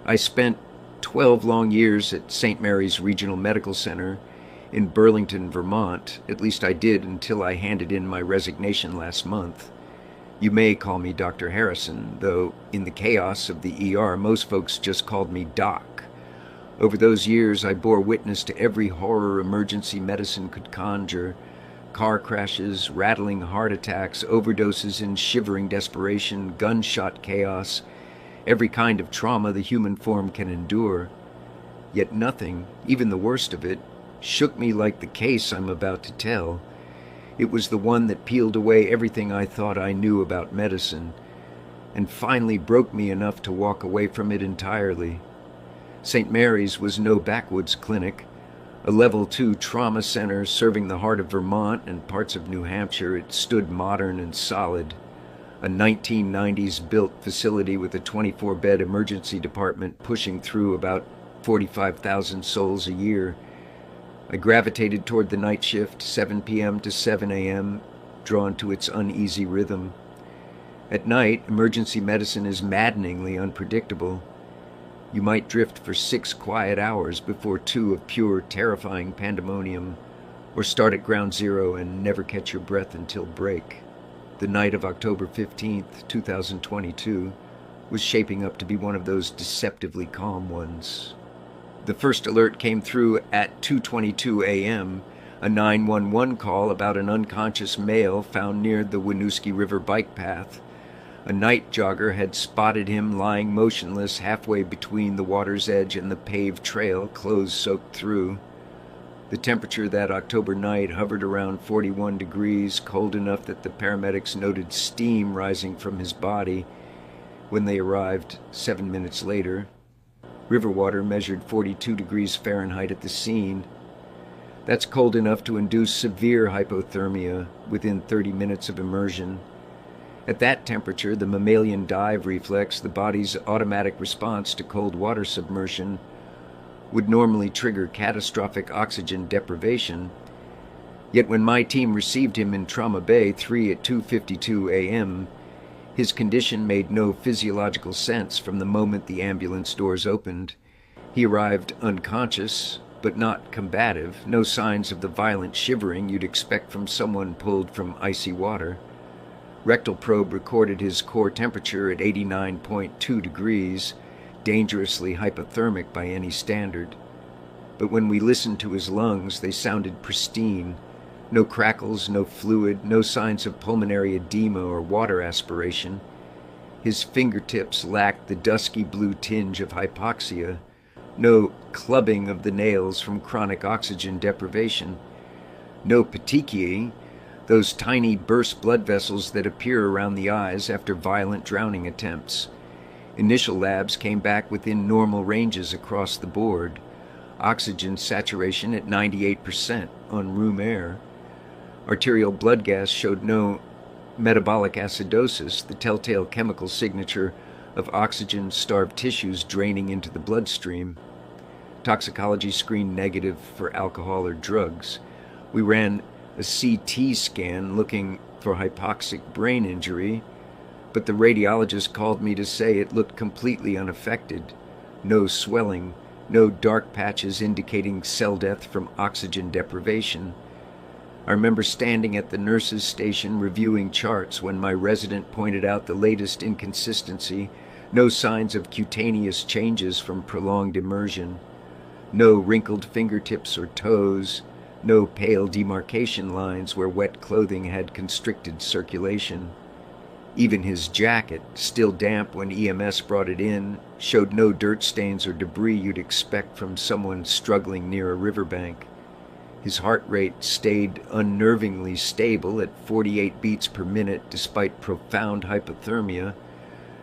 I spent 12 long years at St. Mary's Regional Medical Center in Burlington, Vermont. At least I did until I handed in my resignation last month. You may call me Dr. Harrison, though in the chaos of the ER, most folks just called me Doc. Over those years, I bore witness to every horror emergency medicine could conjure: car crashes, rattling heart attacks, overdoses in shivering desperation, gunshot chaos, every kind of trauma the human form can endure. Yet nothing, even the worst of it, shook me like the case I'm about to tell. It was the one that peeled away everything I thought I knew about medicine, and finally broke me enough to walk away from it entirely. St. Mary's was no backwoods clinic. A level 2 trauma center serving the heart of Vermont and parts of New Hampshire, it stood modern and solid. A 1990s built facility with a 24-bed emergency department pushing through about 45,000 souls a year. I gravitated toward the night shift, 7 p.m. to 7 a.m., drawn to its uneasy rhythm. At night, emergency medicine is maddeningly unpredictable. You might drift for 6 quiet hours before 2 of pure, terrifying pandemonium, or start at ground zero and never catch your breath until break. The night of October 15th, 2022, was shaping up to be one of those deceptively calm ones. The first alert came through at 2:22 a.m., a 911 call about an unconscious male found near the Winooski River bike path. A night jogger had spotted him lying motionless halfway between the water's edge and the paved trail, clothes soaked through. The temperature that October night hovered around 41 degrees, cold enough that the paramedics noted steam rising from his body. When they arrived 7 minutes later, river water measured 42 degrees Fahrenheit at the scene. That's cold enough to induce severe hypothermia within 30 minutes of immersion. At that temperature, the mammalian dive reflex, the body's automatic response to cold water submersion, would normally trigger catastrophic oxygen deprivation. Yet when my team received him in Trauma Bay 3 at 2:52 a.m., his condition made no physiological sense from the moment the ambulance doors opened. He arrived unconscious, but not combative, no signs of the violent shivering you'd expect from someone pulled from icy water. Rectal probe recorded his core temperature at 89.2 degrees, dangerously hypothermic by any standard. But when we listened to his lungs, they sounded pristine. No crackles, no fluid, no signs of pulmonary edema or water aspiration. His fingertips lacked the dusky blue tinge of hypoxia, no clubbing of the nails from chronic oxygen deprivation, no petechiae, those tiny burst blood vessels that appear around the eyes after violent drowning attempts. Initial labs came back within normal ranges across the board. Oxygen saturation at 98% on room air. Arterial blood gas showed no metabolic acidosis, the telltale chemical signature of oxygen-starved tissues draining into the bloodstream. Toxicology screened negative for alcohol or drugs. We ran a CT scan looking for hypoxic brain injury, but the radiologist called me to say it looked completely unaffected. No swelling, no dark patches indicating cell death from oxygen deprivation. I remember standing at the nurse's station reviewing charts when my resident pointed out the latest inconsistency: no signs of cutaneous changes from prolonged immersion, no wrinkled fingertips or toes, no pale demarcation lines where wet clothing had constricted circulation. Even his jacket, still damp when EMS brought it in, showed no dirt stains or debris you'd expect from someone struggling near a riverbank. His heart rate stayed unnervingly stable at 48 beats per minute despite profound hypothermia.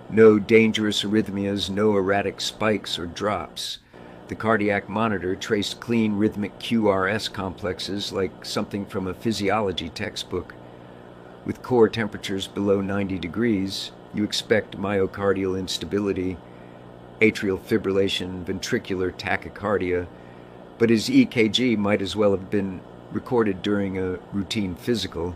No dangerous arrhythmias, no erratic spikes or drops. The cardiac monitor traced clean rhythmic QRS complexes like something from a physiology textbook. With core temperatures below 90 degrees, you expect myocardial instability, atrial fibrillation, ventricular tachycardia, but his EKG might as well have been recorded during a routine physical.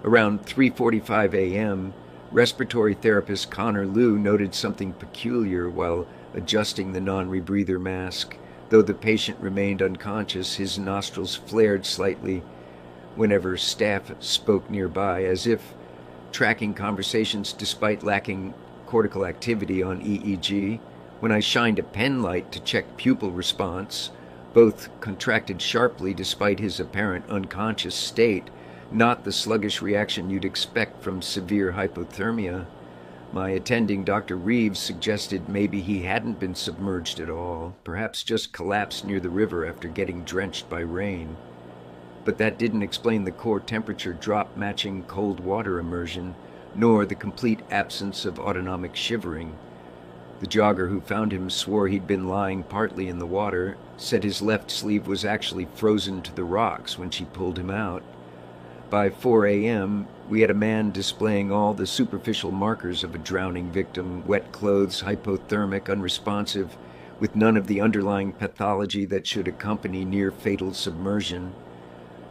Around 3:45 a.m., respiratory therapist Connor Liu noted something peculiar while adjusting the non-rebreather mask. Though the patient remained unconscious, his nostrils flared slightly whenever staff spoke nearby, as if tracking conversations despite lacking cortical activity on EEG. When I shined a pen light to check pupil response, both contracted sharply despite his apparent unconscious state, not the sluggish reaction you'd expect from severe hypothermia. My attending, Dr. Reeves, suggested maybe he hadn't been submerged at all, perhaps just collapsed near the river after getting drenched by rain. But that didn't explain the core temperature drop matching cold water immersion, nor the complete absence of autonomic shivering. The jogger who found him swore he'd been lying partly in the water, said his left sleeve was actually frozen to the rocks when she pulled him out. By 4 a.m., we had a man displaying all the superficial markers of a drowning victim: wet clothes, hypothermic, unresponsive, with none of the underlying pathology that should accompany near-fatal submersion.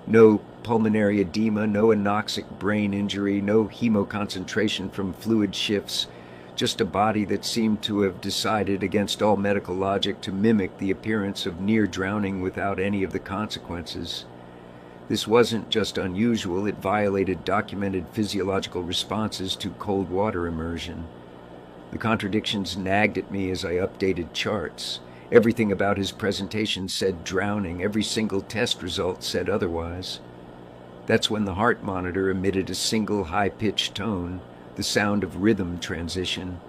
No pulmonary edema, no anoxic brain injury, no hemoconcentration from fluid shifts, just a body that seemed to have decided against all medical logic to mimic the appearance of near drowning without any of the consequences. This wasn't just unusual, it violated documented physiological responses to cold water immersion. The contradictions nagged at me as I updated charts. Everything about his presentation said drowning, every single test result said otherwise. That's when the heart monitor emitted a single high-pitched tone, the sound of rhythm transition.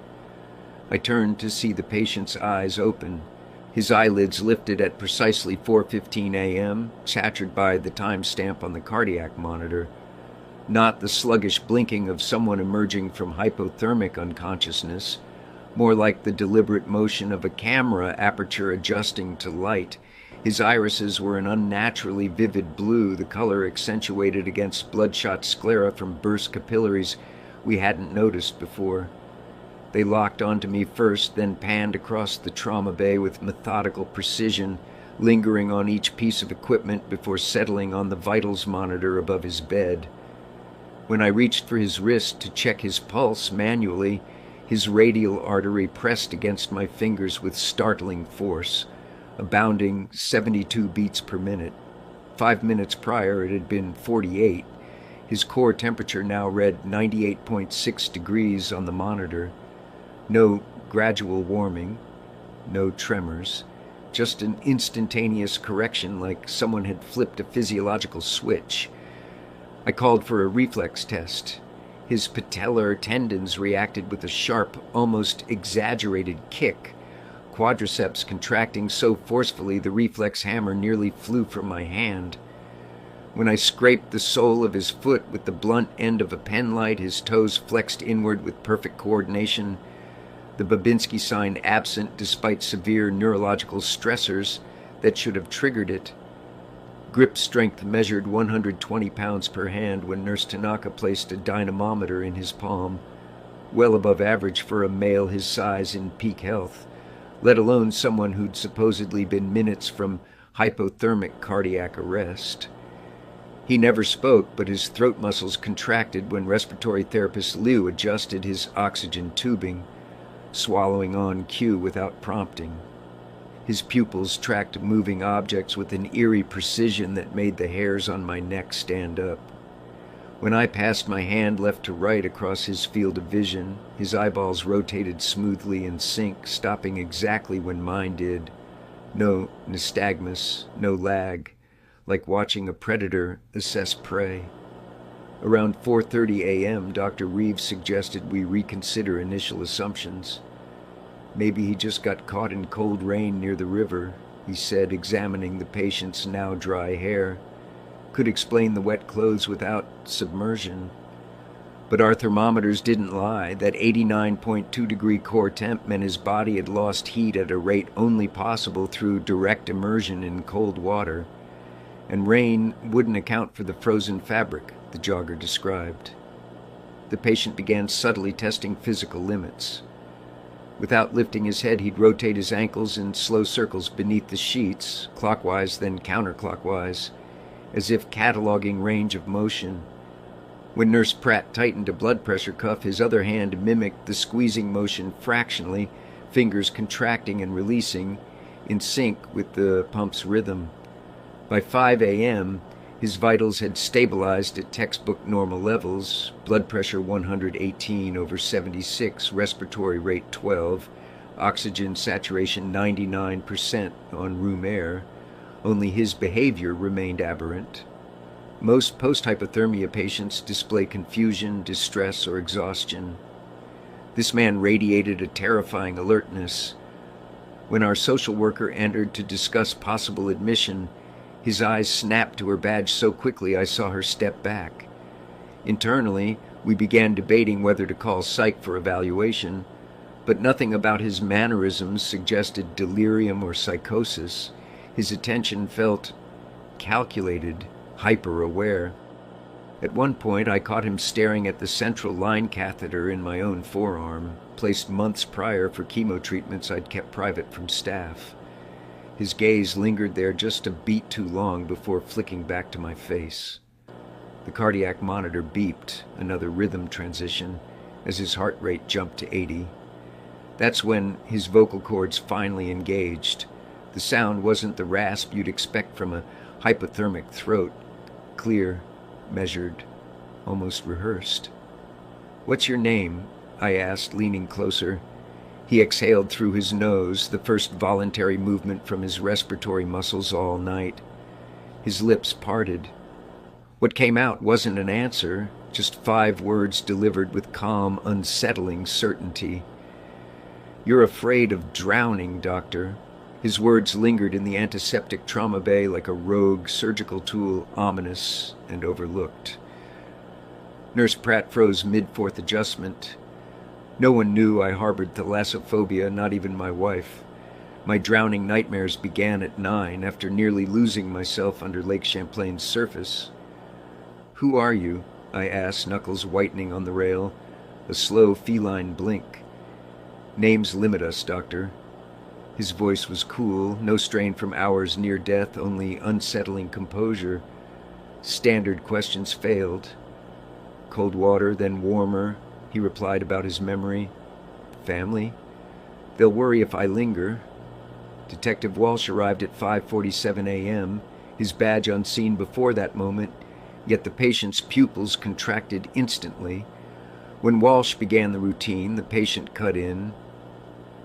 I turned to see the patient's eyes open. His eyelids lifted at precisely 4:15 a.m., shattered by the timestamp on the cardiac monitor. Not the sluggish blinking of someone emerging from hypothermic unconsciousness, more like the deliberate motion of a camera aperture adjusting to light. His irises were an unnaturally vivid blue, the color accentuated against bloodshot sclera from burst capillaries we hadn't noticed before. They locked onto me first, then panned across the trauma bay with methodical precision, lingering on each piece of equipment before settling on the vitals monitor above his bed. When I reached for his wrist to check his pulse manually, his radial artery pressed against my fingers with startling force, a bounding 72 beats per minute. 5 minutes prior it had been 48. His core temperature now read 98.6 degrees on the monitor. No gradual warming, no tremors, just an instantaneous correction like someone had flipped a physiological switch. I called for a reflex test. His patellar tendons reacted with a sharp, almost exaggerated kick, quadriceps contracting so forcefully the reflex hammer nearly flew from my hand. When I scraped the sole of his foot with the blunt end of a penlight, his toes flexed inward with perfect coordination, the Babinski sign absent despite severe neurological stressors that should have triggered it. Grip strength measured 120 pounds per hand when Nurse Tanaka placed a dynamometer in his palm, well above average for a male his size in peak health, let alone someone who'd supposedly been minutes from hypothermic cardiac arrest. He never spoke, but his throat muscles contracted when respiratory therapist Liu adjusted his oxygen tubing, swallowing on cue without prompting. His pupils tracked moving objects with an eerie precision that made the hairs on my neck stand up. When I passed my hand left to right across his field of vision, his eyeballs rotated smoothly in sync, stopping exactly when mine did. No nystagmus, no lag, like watching a predator assess prey. Around 4:30 a.m., Dr. Reeves suggested we reconsider initial assumptions. Maybe he just got caught in cold rain near the river, he said, examining the patient's now dry hair. Could explain the wet clothes without submersion. But our thermometers didn't lie. That 89.2-degree core temp meant his body had lost heat at a rate only possible through direct immersion in cold water. And rain wouldn't account for the frozen fabric, the jogger described. The patient began subtly testing physical limits. Without lifting his head, he'd rotate his ankles in slow circles beneath the sheets, clockwise then counterclockwise, as if cataloging range of motion. When Nurse Pratt tightened a blood pressure cuff, his other hand mimicked the squeezing motion fractionally, fingers contracting and releasing in sync with the pump's rhythm. By 5 a.m., his vitals had stabilized at textbook normal levels, blood pressure 118/76, respiratory rate 12, oxygen saturation 99% on room air. Only his behavior remained aberrant. Most post-hypothermia patients display confusion, distress, or exhaustion. This man radiated a terrifying alertness. When our social worker entered to discuss possible admission, his eyes snapped to her badge so quickly I saw her step back. Internally, we began debating whether to call psych for evaluation, but nothing about his mannerisms suggested delirium or psychosis. His attention felt calculated, hyper-aware. At one point, I caught him staring at the central line catheter in my own forearm, placed months prior for chemo treatments I'd kept private from staff. His gaze lingered there just a beat too long before flicking back to my face. The cardiac monitor beeped, another rhythm transition, as his heart rate jumped to 80. That's when his vocal cords finally engaged. The sound wasn't the rasp you'd expect from a hypothermic throat. Clear, measured, almost rehearsed. "What's your name?" I asked, leaning closer. He exhaled through his nose, the first voluntary movement from his respiratory muscles all night. His lips parted. What came out wasn't an answer, just 5 words delivered with calm, unsettling certainty. "You're afraid of drowning, Doctor." His words lingered in the antiseptic trauma bay like a rogue surgical tool, ominous and overlooked. Nurse Pratt froze mid-fourth adjustment. No one knew I harbored thalassophobia, not even my wife. My drowning nightmares began at 9, after nearly losing myself under Lake Champlain's surface. "Who are you?" I asked, knuckles whitening on the rail, a slow feline blink. "Names limit us, Doctor." His voice was cool, no strain from hours near death, only unsettling composure. Standard questions failed. "Cold water, then warmer," he replied about his memory. "Family? They'll worry if I linger." Detective Walsh arrived at 5:47 a.m., his badge unseen before that moment, yet the patient's pupils contracted instantly. When Walsh began the routine, the patient cut in.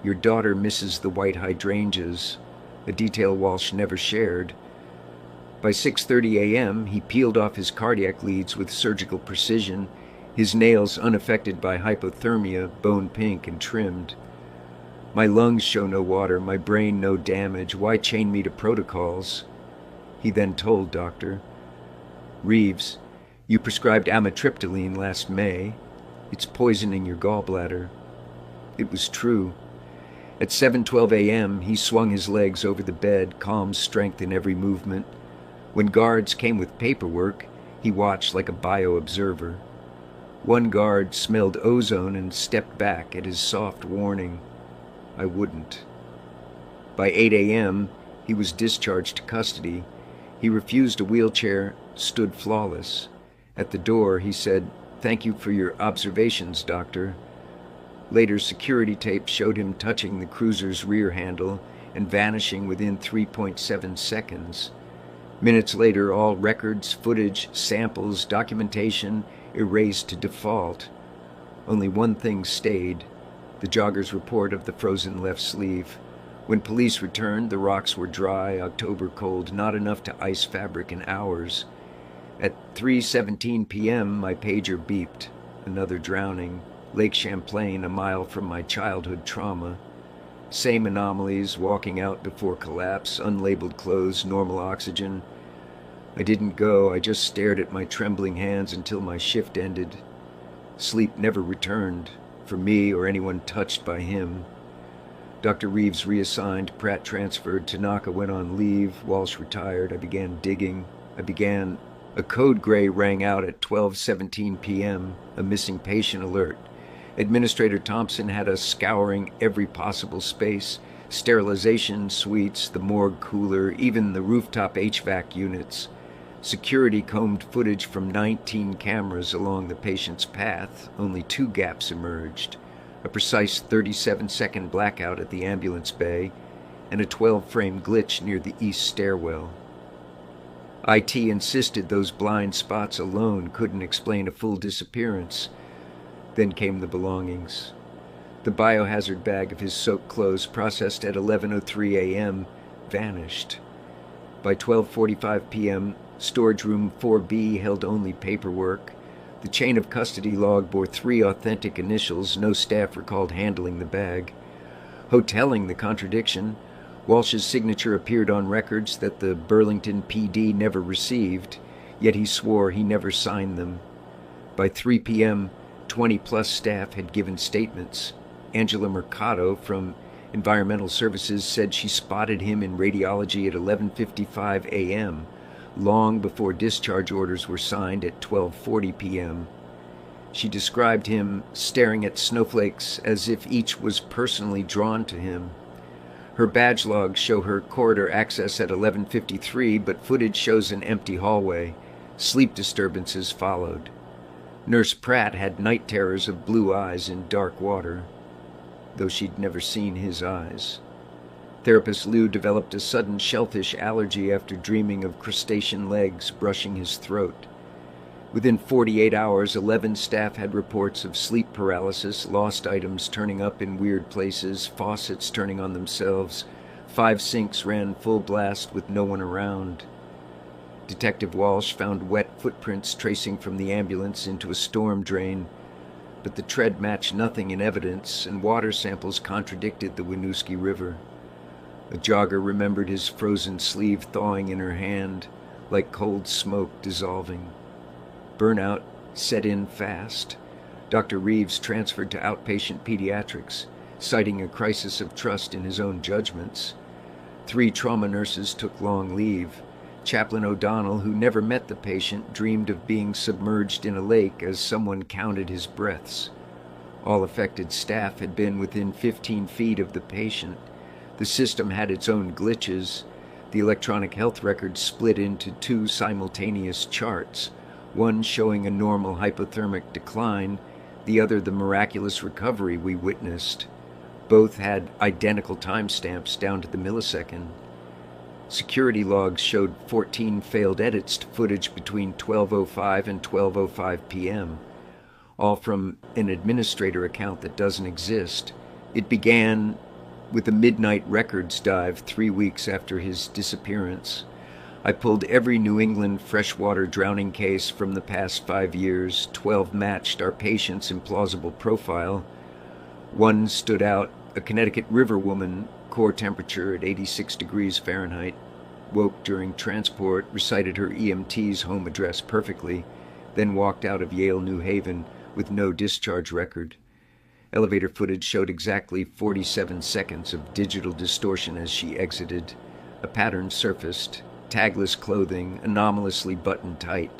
"Your daughter misses the white hydrangeas," a detail Walsh never shared. By 6:30 a.m., he peeled off his cardiac leads with surgical precision, his nails unaffected by hypothermia, bone pink and trimmed. "My lungs show no water, my brain no damage. Why chain me to protocols?" He then told Dr. "Reeves, you prescribed amitriptyline last May. It's poisoning your gallbladder." It was true. At 7:12 a.m., he swung his legs over the bed, calm strength in every movement. When guards came with paperwork, he watched like a bio-observer. One guard smelled ozone and stepped back at his soft warning. I wouldn't. By 8 a.m., he was discharged to custody. He refused a wheelchair, stood flawless. At the door, he said, "Thank you for your observations, Doctor." Later, security tape showed him touching the cruiser's rear handle and vanishing within 3.7 seconds. Minutes later, all records, footage, samples, documentation erased to default. Only one thing stayed, the jogger's report of the frozen left sleeve. When police returned, the rocks were dry, October cold, not enough to ice fabric in hours. At 3:17 p.m., my pager beeped. Another drowning. Lake Champlain, a mile from my childhood trauma. Same anomalies, walking out before collapse, unlabeled clothes, normal oxygen. I didn't go, I just stared at my trembling hands until my shift ended. Sleep never returned, for me or anyone touched by him. Dr. Reeves reassigned, Pratt transferred, Tanaka went on leave, Walsh retired. I began digging. A code gray rang out at 12:17 p.m., a missing patient alert. Administrator Thompson had us scouring every possible space, sterilization suites, the morgue cooler, even the rooftop HVAC units. Security combed footage from 19 cameras along the patient's path. Only 2 gaps emerged. a precise 37-second blackout at the ambulance bay, and a 12-frame glitch near the east stairwell. IT insisted those blind spots alone couldn't explain a full disappearance. Then came the belongings. The biohazard bag of his soaked clothes, processed at 11:03 a.m., vanished. By 12:45 p.m., storage room 4B held only paperwork. The chain of custody log bore 3 authentic initials. No staff recalled handling the bag. Hoteling the contradiction, Walsh's signature appeared on records that the Burlington PD never received, yet he swore he never signed them. By 3 p.m., 20-plus staff had given statements. Angela Mercado from Environmental Services said she spotted him in radiology at 11:55 a.m., long before discharge orders were signed at 12:40 p.m. She described him staring at snowflakes as if each was personally drawn to him. Her badge logs show her corridor access at 11:53, but footage shows an empty hallway. Sleep disturbances followed. Nurse Pratt had night terrors of blue eyes in dark water, though she'd never seen his eyes. Therapist Lou developed a sudden shellfish allergy after dreaming of crustacean legs brushing his throat. Within 48 hours, 11 staff had reports of sleep paralysis, lost items turning up in weird places, faucets turning on themselves. 5 sinks ran full blast with no one around. Detective Walsh found wet footprints tracing from the ambulance into a storm drain, but the tread matched nothing in evidence, and water samples contradicted the Winooski River. A jogger remembered his frozen sleeve thawing in her hand, like cold smoke dissolving. Burnout set in fast. Dr. Reeves transferred to outpatient pediatrics, citing a crisis of trust in his own judgments. 3 trauma nurses took long leave. Chaplain O'Donnell, who never met the patient, dreamed of being submerged in a lake as someone counted his breaths. All affected staff had been within 15 feet of the patient. The system had its own glitches. The electronic health record split into 2 simultaneous charts, one showing a normal hypothermic decline, the other the miraculous recovery we witnessed. Both had identical timestamps down to the millisecond. Security logs showed 14 failed edits to footage between 12:05 and 12:05 p.m., all from an administrator account that doesn't exist. It began with a midnight records dive 3 weeks after his disappearance. I pulled every New England freshwater drowning case from the past 5 years. 12 matched our patient's implausible profile. One stood out, a Connecticut River woman, core temperature at 86 degrees Fahrenheit, woke during transport, recited her EMT's home address perfectly, then walked out of Yale New Haven with no discharge record. Elevator footage showed exactly 47 seconds of digital distortion as she exited. A pattern surfaced. Tagless clothing, anomalously buttoned tight.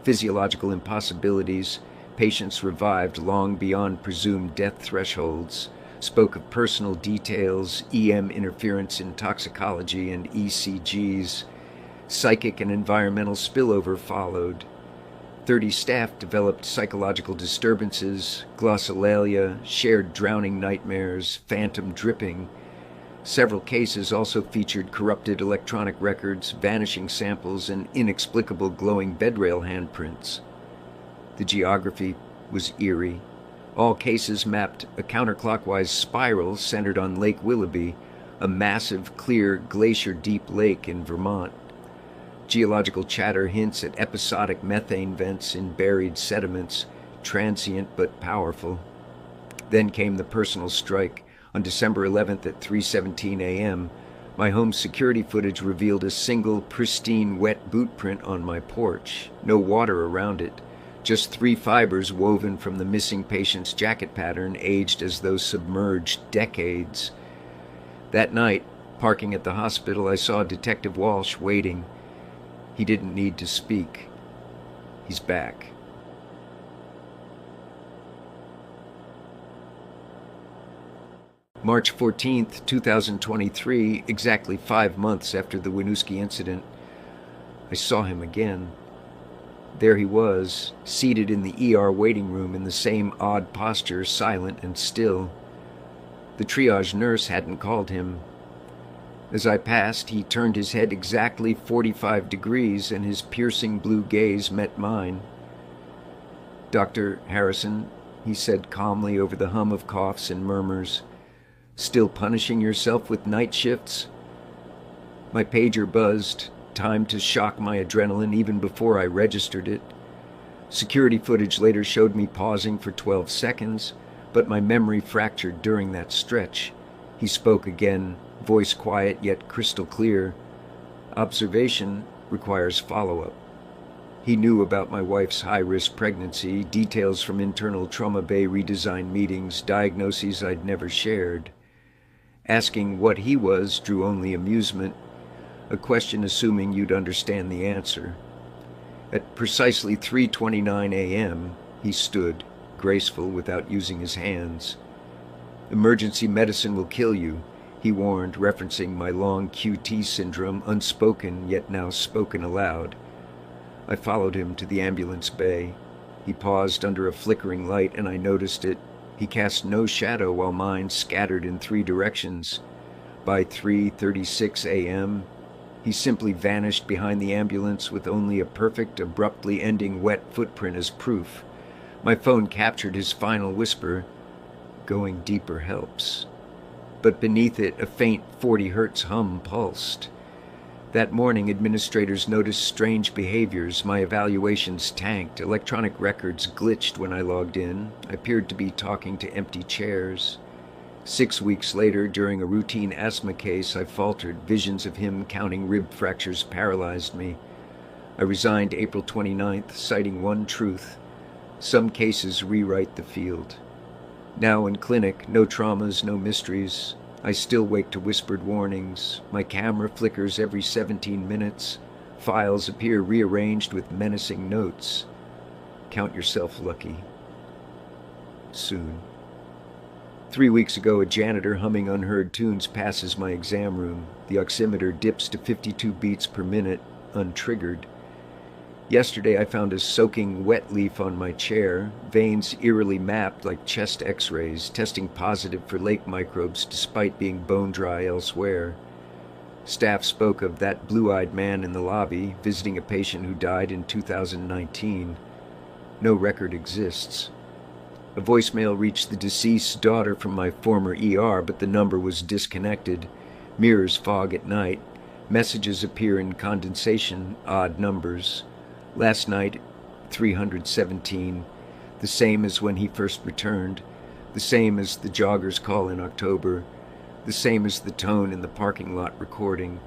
Physiological impossibilities. Patients revived long beyond presumed death thresholds. Spoke of personal details, EM interference in toxicology and ECGs. Psychic and environmental spillover followed. 30 staff developed psychological disturbances, glossolalia, shared drowning nightmares, phantom dripping. Several cases also featured corrupted electronic records, vanishing samples, and inexplicable glowing bedrail handprints. The geography was eerie. All cases mapped a counterclockwise spiral centered on Lake Willoughby, a massive, clear, glacier-deep lake in Vermont. Geological chatter hints at episodic methane vents in buried sediments, transient but powerful. Then came the personal strike. On December 11th at 3:17 a.m., my home security footage revealed a single, pristine, wet boot print on my porch. No water around it. Just 3 fibers woven from the missing patient's jacket pattern, aged as though submerged decades. That night, parking at the hospital, I saw Detective Walsh waiting. He didn't need to speak. He's back. March 14th, 2023, exactly 5 months after the Winooski incident, I saw him again. There he was, seated in the ER waiting room in the same odd posture, silent and still. The triage nurse hadn't called him. As I passed, he turned his head exactly 45 degrees, and his piercing blue gaze met mine. "Dr. Harrison," he said calmly over the hum of coughs and murmurs, "still punishing yourself with night shifts?" My pager buzzed, time to shock my adrenaline even before I registered it. Security footage later showed me pausing for 12 seconds, but my memory fractured during that stretch. He spoke again, voice quiet yet crystal clear. "Observation requires follow-up." He knew about my wife's high-risk pregnancy, details from internal trauma bay redesign meetings, diagnoses I'd never shared. Asking what he was drew only amusement, a question assuming you'd understand the answer. At precisely 3:29 a.m., he stood, graceful without using his hands. "Emergency medicine will kill you," he warned, referencing my long QT syndrome, unspoken yet now spoken aloud. I followed him to the ambulance bay. He paused under a flickering light, and I noticed it. He cast no shadow while mine scattered in 3 directions. By 3:36 a.m., he simply vanished behind the ambulance with only a perfect, abruptly ending wet footprint as proof. My phone captured his final whisper, "Going deeper helps." But beneath it, a faint 40 hertz hum pulsed. That morning, administrators noticed strange behaviors. My evaluations tanked. Electronic records glitched when I logged in. I appeared to be talking to empty chairs. 6 weeks later, during a routine asthma case, I faltered. Visions of him counting rib fractures paralyzed me. I resigned April 29th, citing one truth: some cases rewrite the field. Now in clinic, no traumas, no mysteries. I still wake to whispered warnings. My camera flickers every 17 minutes. Files appear rearranged with menacing notes. Count yourself lucky. Soon. 3 weeks ago, a janitor humming unheard tunes passes my exam room. The oximeter dips to 52 beats per minute, untriggered. Yesterday, I found a soaking wet leaf on my chair, veins eerily mapped like chest x-rays, testing positive for lake microbes despite being bone dry elsewhere. Staff spoke of that blue-eyed man in the lobby, visiting a patient who died in 2019. No record exists. A voicemail reached the deceased's daughter from my former ER, but the number was disconnected. Mirrors fog at night. Messages appear in condensation, odd numbers. Last night, 317, the same as when he first returned, the same as the jogger's call in October, the same as the tone in the parking lot recording.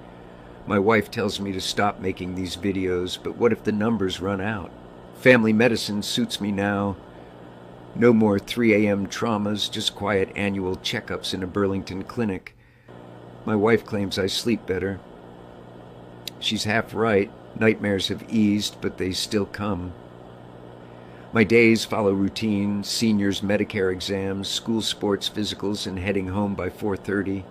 My wife tells me to stop making these videos, but what if the numbers run out? Family medicine suits me now. No more 3 a.m. traumas, just quiet annual checkups in a Burlington clinic. My wife claims I sleep better. She's half right. Nightmares have eased, but they still come. My days follow routine: seniors' Medicare exams, school sports physicals, and heading home by 4:30.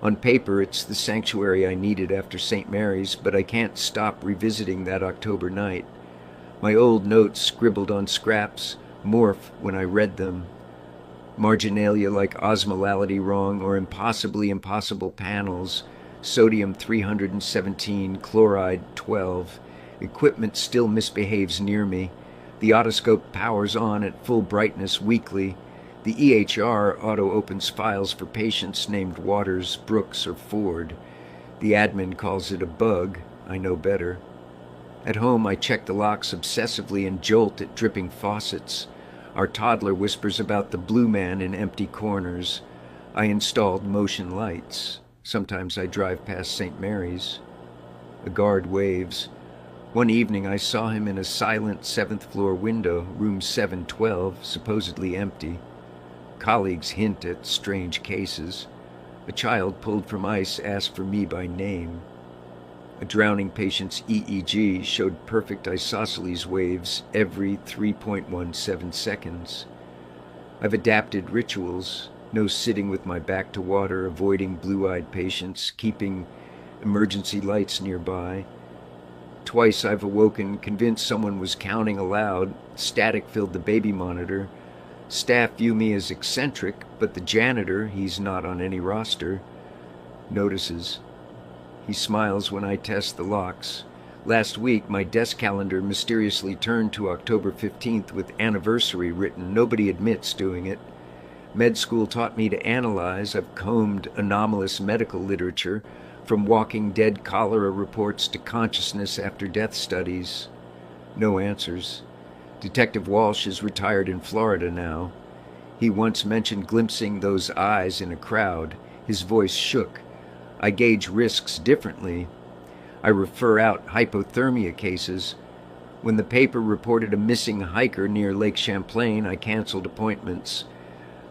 On paper, it's the sanctuary I needed after St. Mary's, but I can't stop revisiting that October night. My old notes, scribbled on scraps, morph when I read them. Marginalia like osmolality wrong or impossibly impossible panels. Sodium 317, chloride 12. Equipment still misbehaves near me. The otoscope powers on at full brightness weekly. The EHR auto-opens files for patients named Waters, Brooks, or Ford. The admin calls it a bug. I know better. At home, I check the locks obsessively and jolt at dripping faucets. Our toddler whispers about the blue man in empty corners. I installed motion lights. Sometimes I drive past St. Mary's. A guard waves. One evening I saw him in a silent 7th-floor window, room 712, supposedly empty. Colleagues hint at strange cases. A child pulled from ice asked for me by name. A drowning patient's EEG showed perfect isosceles waves every 3.17 seconds. I've adapted rituals. No sitting with my back to water, avoiding blue-eyed patients, keeping emergency lights nearby. Twice I've awoken convinced someone was counting aloud. Static filled the baby monitor. Staff view me as eccentric, but the janitor, he's not on any roster, notices. He smiles when I test the locks. Last week, my desk calendar mysteriously turned to October 15th with anniversary written. Nobody admits doing it. Med school taught me to analyze. I've combed anomalous medical literature, from Walking Dead cholera reports to consciousness after death studies. No answers. Detective Walsh is retired in Florida now. He once mentioned glimpsing those eyes in a crowd. His voice shook. I gauge risks differently. I refer out hypothermia cases. When the paper reported a missing hiker near Lake Champlain, I canceled appointments.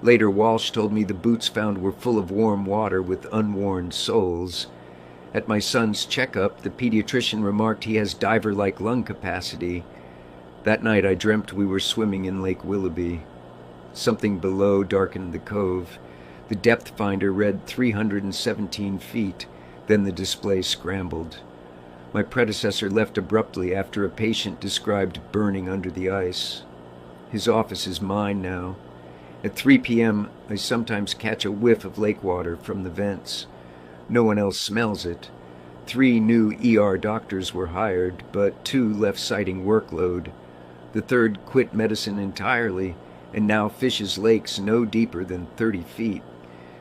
Later, Walsh told me the boots found were full of warm water with unworn soles. At my son's checkup, the pediatrician remarked he has diver-like lung capacity. That night I dreamt we were swimming in Lake Willoughby. Something below darkened the cove. The depth finder read 317 feet. Then the display scrambled. My predecessor left abruptly after a patient described burning under the ice. His office is mine now. At 3 p.m., I sometimes catch a whiff of lake water from the vents. No one else smells it. 3 new ER doctors were hired, but 2 left citing workload. The third quit medicine entirely and now fishes lakes no deeper than 30 feet.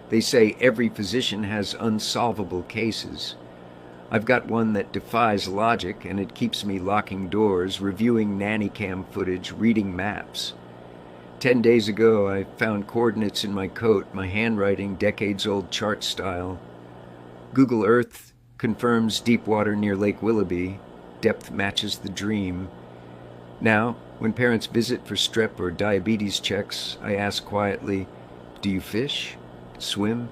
They say every physician has unsolvable cases. I've got one that defies logic, and it keeps me locking doors, reviewing nanny cam footage, reading maps. 10 days ago, I found coordinates in my coat, my handwriting decades-old chart style. Google Earth confirms deep water near Lake Willoughby. Depth matches the dream. Now, when parents visit for strep or diabetes checks, I ask quietly, "Do you fish? Swim?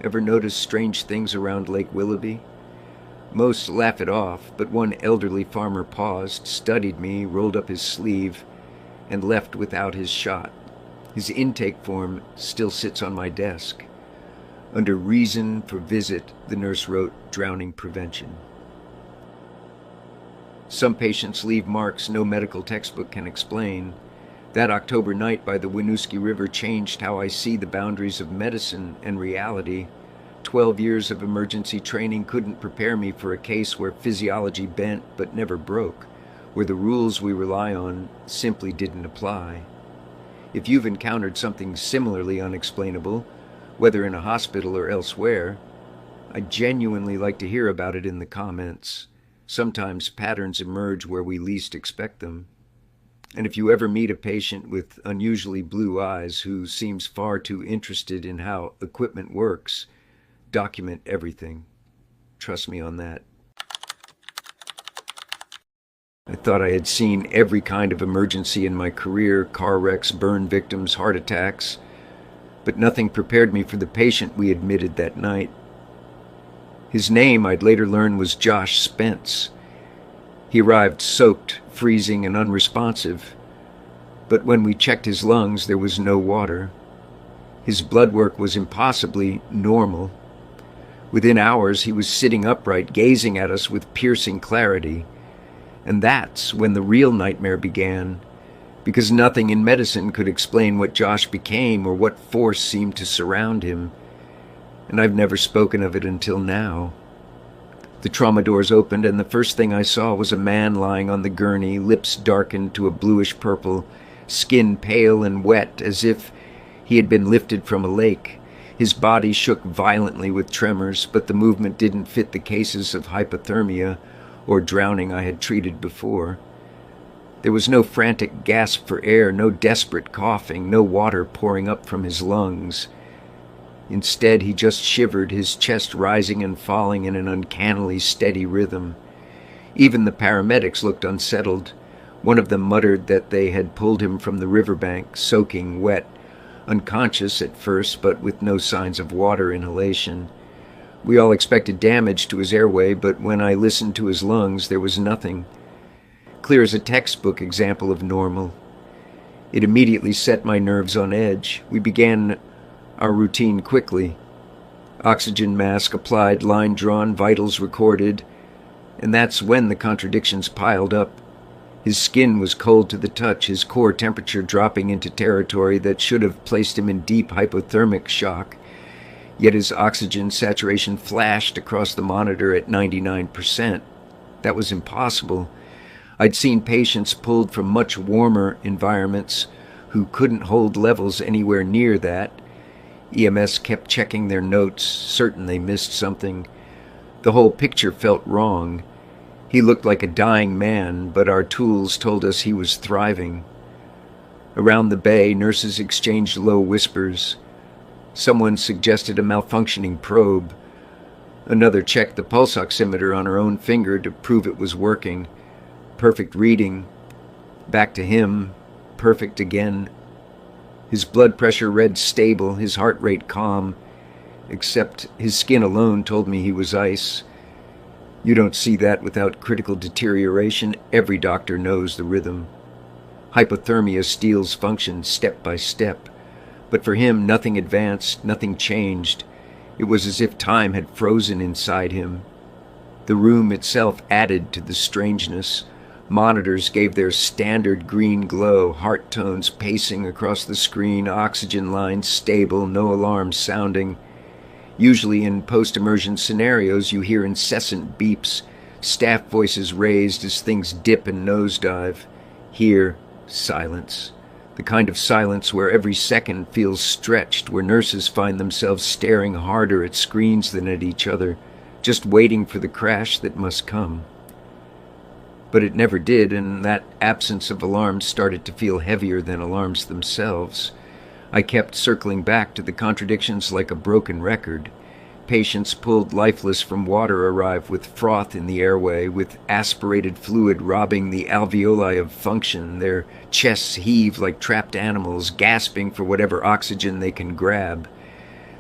Ever notice strange things around Lake Willoughby?" Most laugh it off, but one elderly farmer paused, studied me, rolled up his sleeve, and left without his shot. His intake form still sits on my desk. Under reason for visit, the nurse wrote drowning prevention. Some patients leave marks no medical textbook can explain. That October night by the Winooski River changed how I see the boundaries of medicine and reality. 12 years of emergency training couldn't prepare me for a case where physiology bent but never broke, where the rules we rely on simply didn't apply. If you've encountered something similarly unexplainable, whether in a hospital or elsewhere, I'd genuinely like to hear about it in the comments. Sometimes patterns emerge where we least expect them. And if you ever meet a patient with unusually blue eyes who seems far too interested in how equipment works, document everything. Trust me on that. I thought I had seen every kind of emergency in my career, car wrecks, burn victims, heart attacks, but nothing prepared me for the patient we admitted that night. His name, I'd later learn, was Josh Spence. He arrived soaked, freezing, and unresponsive, but when we checked his lungs, there was no water. His blood work was impossibly normal. Within hours, he was sitting upright, gazing at us with piercing clarity. And that's when the real nightmare began, because nothing in medicine could explain what Josh became or what force seemed to surround him. And I've never spoken of it until now. The trauma doors opened, and the first thing I saw was a man lying on the gurney, lips darkened to a bluish purple, skin pale and wet as if he had been lifted from a lake. His body shook violently with tremors, but the movement didn't fit the cases of hypothermia or drowning I had treated before. There was no frantic gasp for air, no desperate coughing, no water pouring up from his lungs. Instead, he just shivered, his chest rising and falling in an uncannily steady rhythm. Even the paramedics looked unsettled. One of them muttered that they had pulled him from the riverbank, soaking wet, unconscious at first, but with no signs of water inhalation. We all expected damage to his airway, but when I listened to his lungs, there was nothing. Clear as a textbook example of normal. It immediately set my nerves on edge. We began our routine quickly. Oxygen mask applied, line drawn, vitals recorded. And that's when the contradictions piled up. His skin was cold to the touch, his core temperature dropping into territory that should have placed him in deep hypothermic shock. Yet his oxygen saturation flashed across the monitor at 99%. That was impossible. I'd seen patients pulled from much warmer environments who couldn't hold levels anywhere near that. EMS kept checking their notes, certain they missed something. The whole picture felt wrong. He looked like a dying man, but our tools told us he was thriving. Around the bay, nurses exchanged low whispers. Someone suggested a malfunctioning probe. Another checked the pulse oximeter on her own finger to prove it was working. Perfect reading. Back to him. Perfect again. His blood pressure read stable, his heart rate calm, except his skin alone told me he was ice. You don't see that without critical deterioration. Every doctor knows the rhythm. Hypothermia steals function step by step. But for him, nothing advanced, nothing changed. It was as if time had frozen inside him. The room itself added to the strangeness. Monitors gave their standard green glow, heart tones pacing across the screen, oxygen lines stable, no alarms sounding. Usually in post-immersion scenarios, you hear incessant beeps, staff voices raised as things dip and nosedive. Here, silence. The kind of silence where every second feels stretched, where nurses find themselves staring harder at screens than at each other, just waiting for the crash that must come. But it never did, and that absence of alarms started to feel heavier than alarms themselves. I kept circling back to the contradictions like a broken record. Patients pulled lifeless from water arrive with froth in the airway, with aspirated fluid robbing the alveoli of function. Their chests heave like trapped animals, gasping for whatever oxygen they can grab.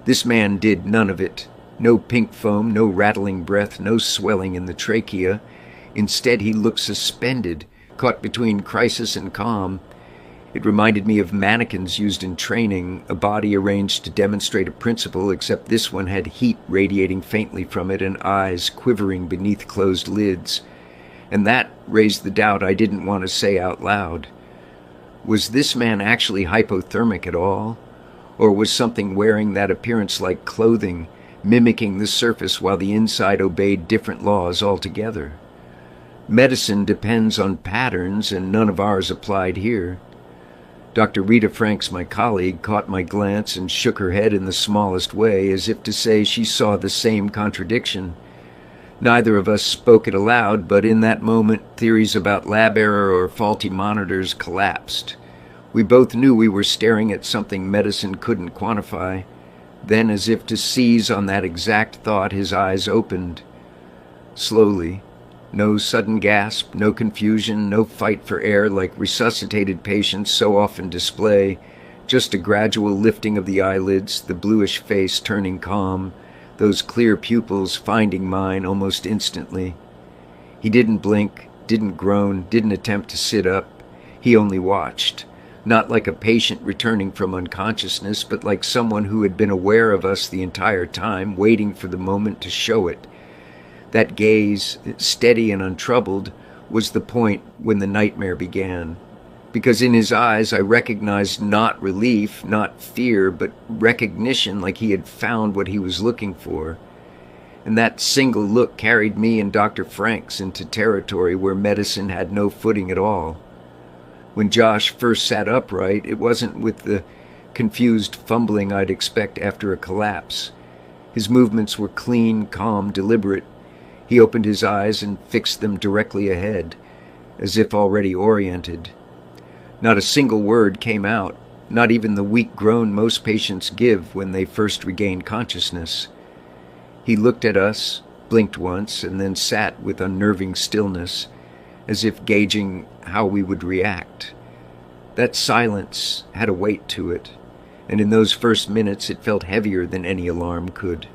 This man did none of it. No pink foam, no rattling breath, no swelling in the trachea. Instead, he looked suspended, caught between crisis and calm. It reminded me of mannequins used in training, a body arranged to demonstrate a principle, except this one had heat radiating faintly from it and eyes quivering beneath closed lids. And that raised the doubt I didn't want to say out loud. Was this man actually hypothermic at all? Or was something wearing that appearance like clothing, mimicking the surface while the inside obeyed different laws altogether? Medicine depends on patterns, and none of ours applied here. Dr. Rita Franks, my colleague, caught my glance and shook her head in the smallest way, as if to say she saw the same contradiction. Neither of us spoke it aloud, but in that moment, theories about lab error or faulty monitors collapsed. We both knew we were staring at something medicine couldn't quantify. Then, as if to seize on that exact thought, his eyes opened. Slowly. No sudden gasp, no confusion, no fight for air like resuscitated patients so often display, just a gradual lifting of the eyelids, the bluish face turning calm, those clear pupils finding mine almost instantly. He didn't blink, didn't groan, didn't attempt to sit up. He only watched, not like a patient returning from unconsciousness, but like someone who had been aware of us the entire time, waiting for the moment to show it. That gaze, steady and untroubled, was the point when the nightmare began. Because in his eyes I recognized not relief, not fear, but recognition, like he had found what he was looking for. And that single look carried me and Dr. Franks into territory where medicine had no footing at all. When Josh first sat upright, it wasn't with the confused fumbling I'd expect after a collapse. His movements were clean, calm, deliberate. He opened his eyes and fixed them directly ahead, as if already oriented. Not a single word came out, not even the weak groan most patients give when they first regain consciousness. He looked at us, blinked once, and then sat with unnerving stillness, as if gauging how we would react. That silence had a weight to it, and in those first minutes it felt heavier than any alarm could.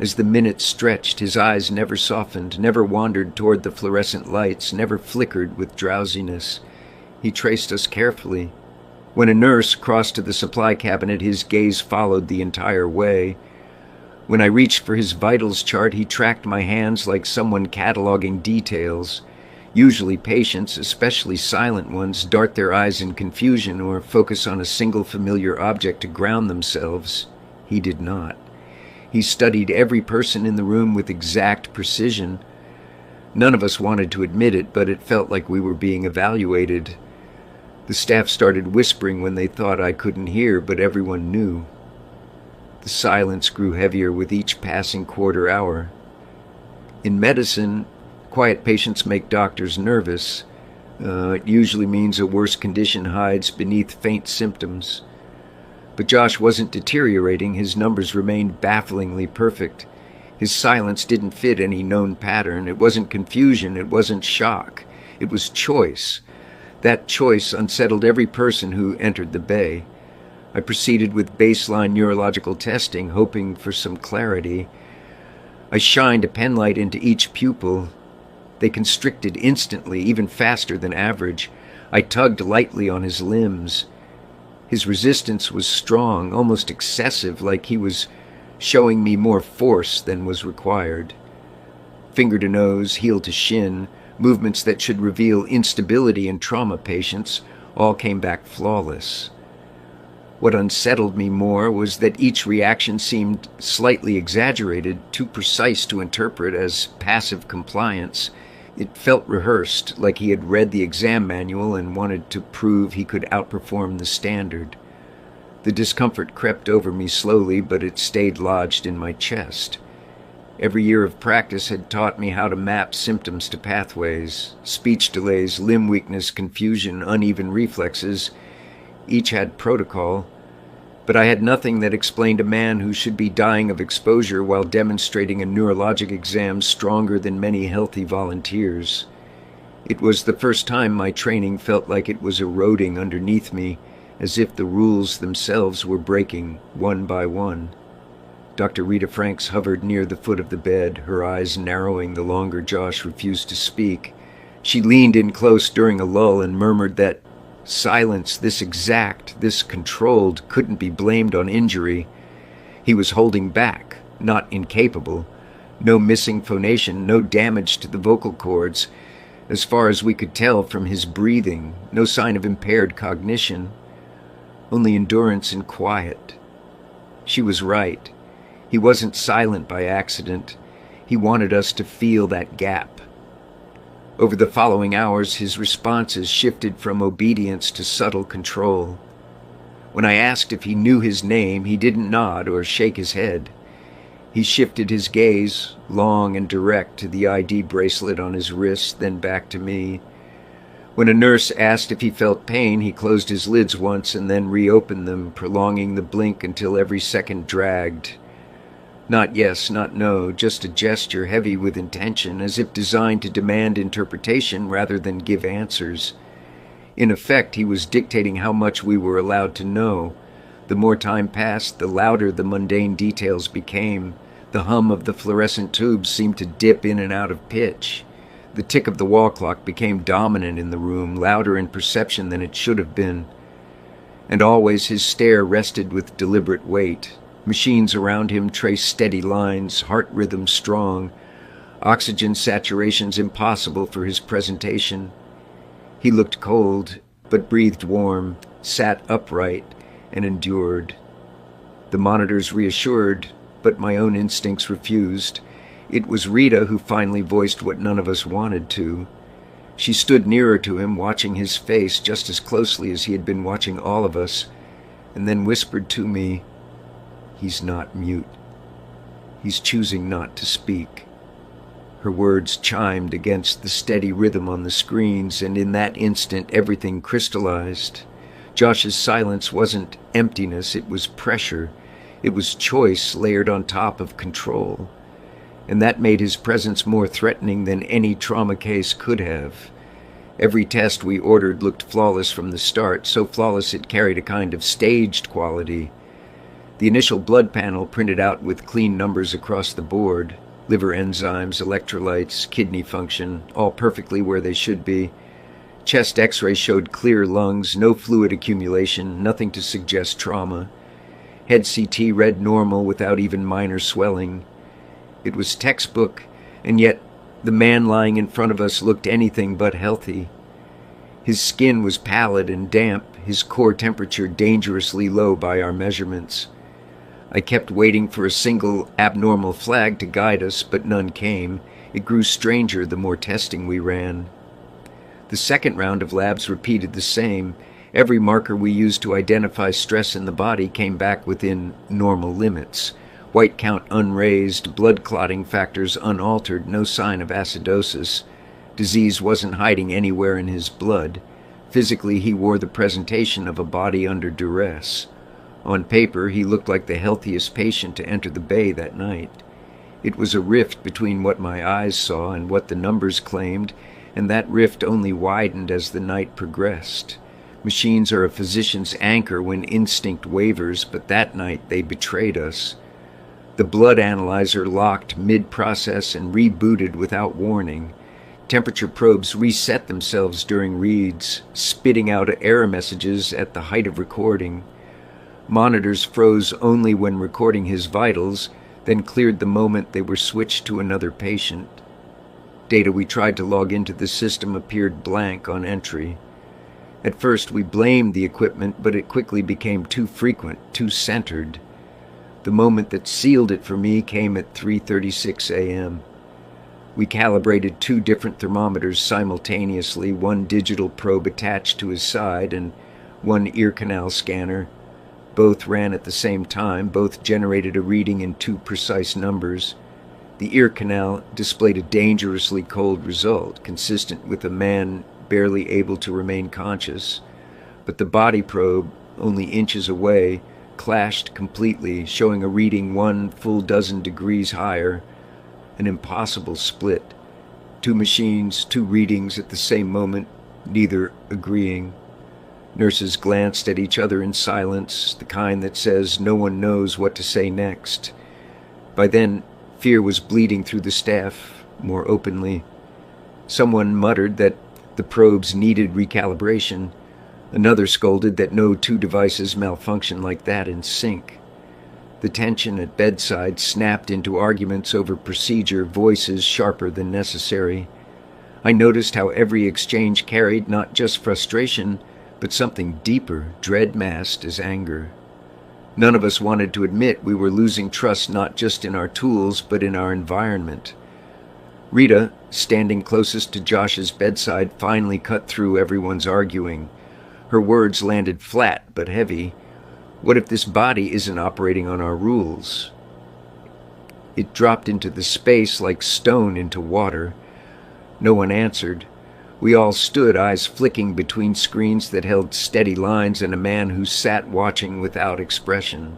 As the minutes stretched, his eyes never softened, never wandered toward the fluorescent lights, never flickered with drowsiness. He traced us carefully. When a nurse crossed to the supply cabinet, his gaze followed the entire way. When I reached for his vitals chart, he tracked my hands like someone cataloging details. Usually patients, especially silent ones, dart their eyes in confusion or focus on a single familiar object to ground themselves. He did not. He studied every person in the room with exact precision. None of us wanted to admit it, but it felt like we were being evaluated. The staff started whispering when they thought I couldn't hear, but everyone knew. The silence grew heavier with each passing quarter hour. In medicine, quiet patients make doctors nervous. It usually means a worse condition hides beneath faint symptoms. But Josh wasn't deteriorating. His numbers remained bafflingly perfect. His silence didn't fit any known pattern. It wasn't confusion. It wasn't shock. It was choice. That choice unsettled every person who entered the bay. I proceeded with baseline neurological testing, hoping for some clarity. I shined a penlight into each pupil. They constricted instantly, even faster than average. I tugged lightly on his limbs. His resistance was strong, almost excessive, like he was showing me more force than was required. Finger to nose, heel to shin, movements that should reveal instability in trauma patients, all came back flawless. What unsettled me more was that each reaction seemed slightly exaggerated, too precise to interpret as passive compliance. It felt rehearsed, like he had read the exam manual and wanted to prove he could outperform the standard. The discomfort crept over me slowly, but it stayed lodged in my chest. Every year of practice had taught me how to map symptoms to pathways. Speech delays, limb weakness, confusion, uneven reflexes. Each had protocol, but I had nothing that explained a man who should be dying of exposure while demonstrating a neurologic exam stronger than many healthy volunteers. It was the first time my training felt like it was eroding underneath me, as if the rules themselves were breaking one by one. Dr. Rita Franks hovered near the foot of the bed, her eyes narrowing the longer Josh refused to speak. She leaned in close during a lull and murmured that silence, this exact, this controlled, couldn't be blamed on injury. He was holding back, not incapable. No missing phonation, no damage to the vocal cords. As far as we could tell from his breathing, no sign of impaired cognition. Only endurance and quiet. She was right. He wasn't silent by accident. He wanted us to feel that gap. Over the following hours, his responses shifted from obedience to subtle control. When I asked if he knew his name, he didn't nod or shake his head. He shifted his gaze, long and direct, to the ID bracelet on his wrist, then back to me. When a nurse asked if he felt pain, he closed his lids once and then reopened them, prolonging the blink until every second dragged. Not yes, not no, just a gesture heavy with intention, as if designed to demand interpretation rather than give answers. In effect, he was dictating how much we were allowed to know. The more time passed, the louder the mundane details became. The hum of the fluorescent tubes seemed to dip in and out of pitch. The tick of the wall clock became dominant in the room, louder in perception than it should have been. And always his stare rested with deliberate weight. Machines around him traced steady lines, heart rhythm strong, oxygen saturations impossible for his presentation. He looked cold, but breathed warm, sat upright, and endured. The monitors reassured, but my own instincts refused. It was Rita who finally voiced what none of us wanted to. She stood nearer to him, watching his face just as closely as he had been watching all of us, and then whispered to me, "He's not mute. He's choosing not to speak." Her words chimed against the steady rhythm on the screens, and in that instant everything crystallized. Josh's silence wasn't emptiness, it was pressure. It was choice layered on top of control. And that made his presence more threatening than any trauma case could have. Every test we ordered looked flawless from the start, so flawless it carried a kind of staged quality. The initial blood panel printed out with clean numbers across the board. Liver enzymes, electrolytes, kidney function, all perfectly where they should be. Chest x-ray showed clear lungs, no fluid accumulation, nothing to suggest trauma. Head CT read normal without even minor swelling. It was textbook, and yet the man lying in front of us looked anything but healthy. His skin was pallid and damp, his core temperature dangerously low by our measurements. I kept waiting for a single abnormal flag to guide us, but none came. It grew stranger the more testing we ran. The second round of labs repeated the same. Every marker we used to identify stress in the body came back within normal limits. White count unraised, blood clotting factors unaltered, no sign of acidosis. Disease wasn't hiding anywhere in his blood. Physically, he wore the presentation of a body under duress. On paper, he looked like the healthiest patient to enter the bay that night. It was a rift between what my eyes saw and what the numbers claimed, and that rift only widened as the night progressed. Machines are a physician's anchor when instinct wavers, but that night they betrayed us. The blood analyzer locked mid-process and rebooted without warning. Temperature probes reset themselves during reads, spitting out error messages at the height of recording. Monitors froze only when recording his vitals, then cleared the moment they were switched to another patient. Data we tried to log into the system appeared blank on entry. At first we blamed the equipment, but it quickly became too frequent, too centered. The moment that sealed it for me came at 3:36 a.m. We calibrated 2 different thermometers simultaneously, one digital probe attached to his side and one ear canal scanner. Both ran at the same time, both generated a reading in 2 precise numbers. The ear canal displayed a dangerously cold result, consistent with a man barely able to remain conscious. But the body probe, only inches away, clashed completely, showing a reading 1 full dozen degrees higher. An impossible split. 2 machines, 2 readings at the same moment, neither agreeing. Nurses glanced at each other in silence, the kind that says no one knows what to say next. By then, fear was bleeding through the staff more openly. Someone muttered that the probes needed recalibration. Another scolded that no 2 devices malfunction like that in sync. The tension at bedside snapped into arguments over procedure, voices sharper than necessary. I noticed how every exchange carried not just frustration, but something deeper, dread masked as anger. None of us wanted to admit we were losing trust not just in our tools, but in our environment. Rita, standing closest to Josh's bedside, finally cut through everyone's arguing. Her words landed flat but heavy. What if this body isn't operating on our rules? It dropped into the space like stone into water. No one answered. We all stood, eyes flicking between screens that held steady lines and a man who sat watching without expression.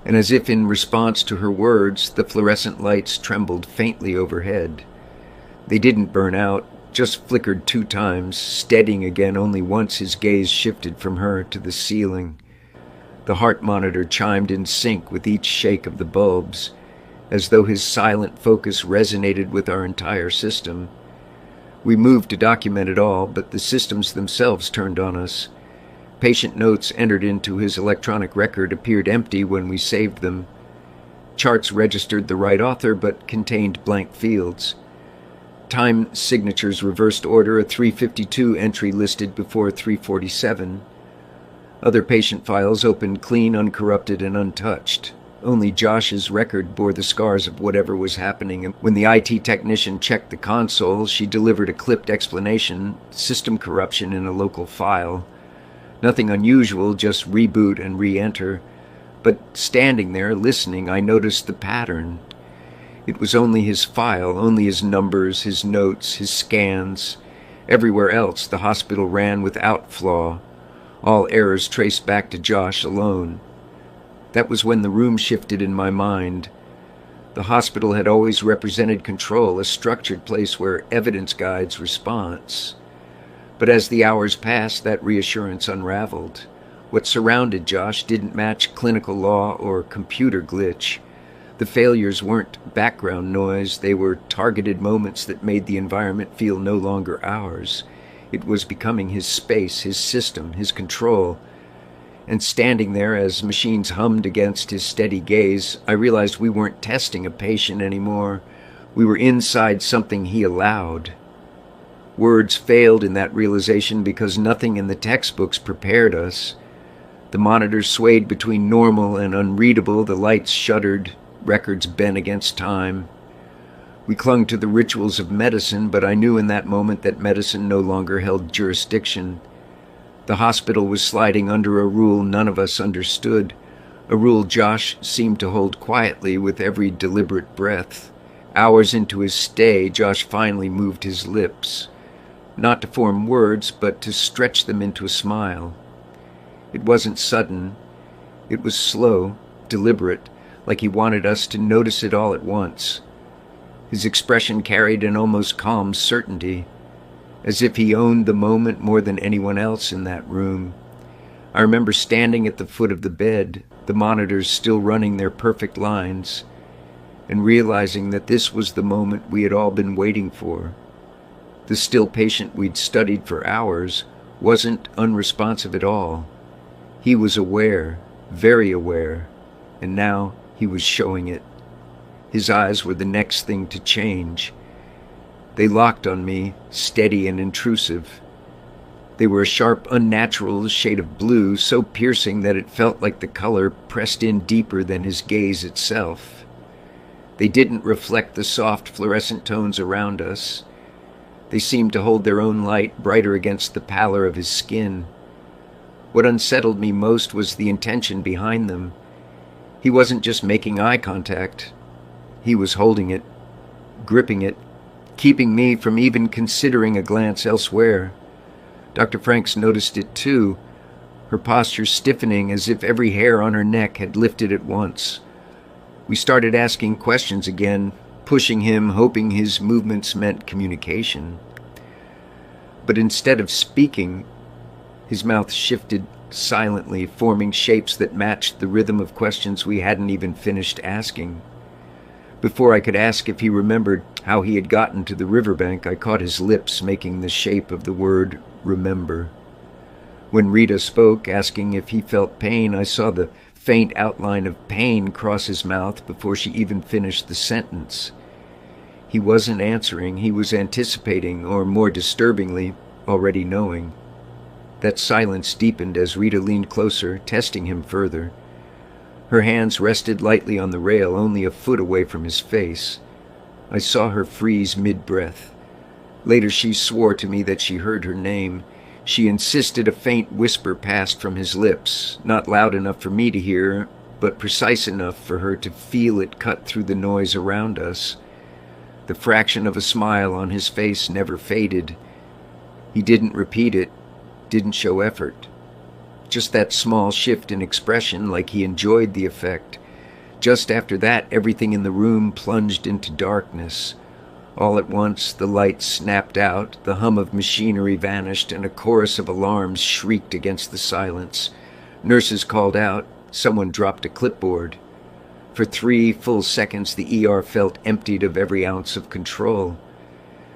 And as if in response to her words, the fluorescent lights trembled faintly overhead. They didn't burn out, just flickered 2 times, steadying again only once his gaze shifted from her to the ceiling. The heart monitor chimed in sync with each shake of the bulbs, as though his silent focus resonated with our entire system. We moved to document it all, but the systems themselves turned on us. Patient notes entered into his electronic record appeared empty when we saved them. Charts registered the right author, but contained blank fields. Time signatures reversed order, a 352 entry listed before 347. Other patient files opened clean, uncorrupted, and untouched. Only Josh's record bore the scars of whatever was happening, and when the IT technician checked the console, she delivered a clipped explanation, system corruption in a local file. Nothing unusual, just reboot and re-enter. But standing there, listening, I noticed the pattern. It was only his file, only his numbers, his notes, his scans. Everywhere else, the hospital ran without flaw. All errors traced back to Josh alone. That was when the room shifted in my mind. The hospital had always represented control, a structured place where evidence guides response. But as the hours passed, that reassurance unraveled. What surrounded Josh didn't match clinical law or computer glitch. The failures weren't background noise, they were targeted moments that made the environment feel no longer ours. It was becoming his space, his system, his control. And standing there as machines hummed against his steady gaze, I realized we weren't testing a patient anymore. We were inside something he allowed. Words failed in that realization because nothing in the textbooks prepared us. The monitors swayed between normal and unreadable, the lights shuddered, records bent against time. We clung to the rituals of medicine, but I knew in that moment that medicine no longer held jurisdiction. The hospital was sliding under a rule none of us understood, a rule Josh seemed to hold quietly with every deliberate breath. Hours into his stay, Josh finally moved his lips, not to form words, but to stretch them into a smile. It wasn't sudden. It was slow, deliberate, like he wanted us to notice it all at once. His expression carried an almost calm certainty, as if he owned the moment more than anyone else in that room. I remember standing at the foot of the bed, the monitors still running their perfect lines, and realizing that this was the moment we had all been waiting for. The still patient we'd studied for hours wasn't unresponsive at all. He was aware, very aware, and now he was showing it. His eyes were the next thing to change. They locked on me, steady and intrusive. They were a sharp, unnatural shade of blue, so piercing that it felt like the color pressed in deeper than his gaze itself. They didn't reflect the soft, fluorescent tones around us. They seemed to hold their own light brighter against the pallor of his skin. What unsettled me most was the intention behind them. He wasn't just making eye contact. He was holding it, gripping it, keeping me from even considering a glance elsewhere. Dr. Franks noticed it too, her posture stiffening as if every hair on her neck had lifted at once. We started asking questions again, pushing him, hoping his movements meant communication. But instead of speaking, his mouth shifted silently, forming shapes that matched the rhythm of questions we hadn't even finished asking. Before I could ask if he remembered how he had gotten to the riverbank, I caught his lips making the shape of the word remember. When Rita spoke, asking if he felt pain, I saw the faint outline of pain cross his mouth before she even finished the sentence. He wasn't answering, he was anticipating, or more disturbingly, already knowing. That silence deepened as Rita leaned closer, testing him further. Her hands rested lightly on the rail, only a foot away from his face. I saw her freeze mid-breath. Later she swore to me that she heard her name. She insisted a faint whisper passed from his lips, not loud enough for me to hear, but precise enough for her to feel it cut through the noise around us. The fraction of a smile on his face never faded. He didn't repeat it, didn't show effort. Just that small shift in expression, like he enjoyed the effect. Just after that, everything in the room plunged into darkness. All at once, the lights snapped out, the hum of machinery vanished, and a chorus of alarms shrieked against the silence. Nurses called out. Someone dropped a clipboard. For 3 full seconds, the ER felt emptied of every ounce of control.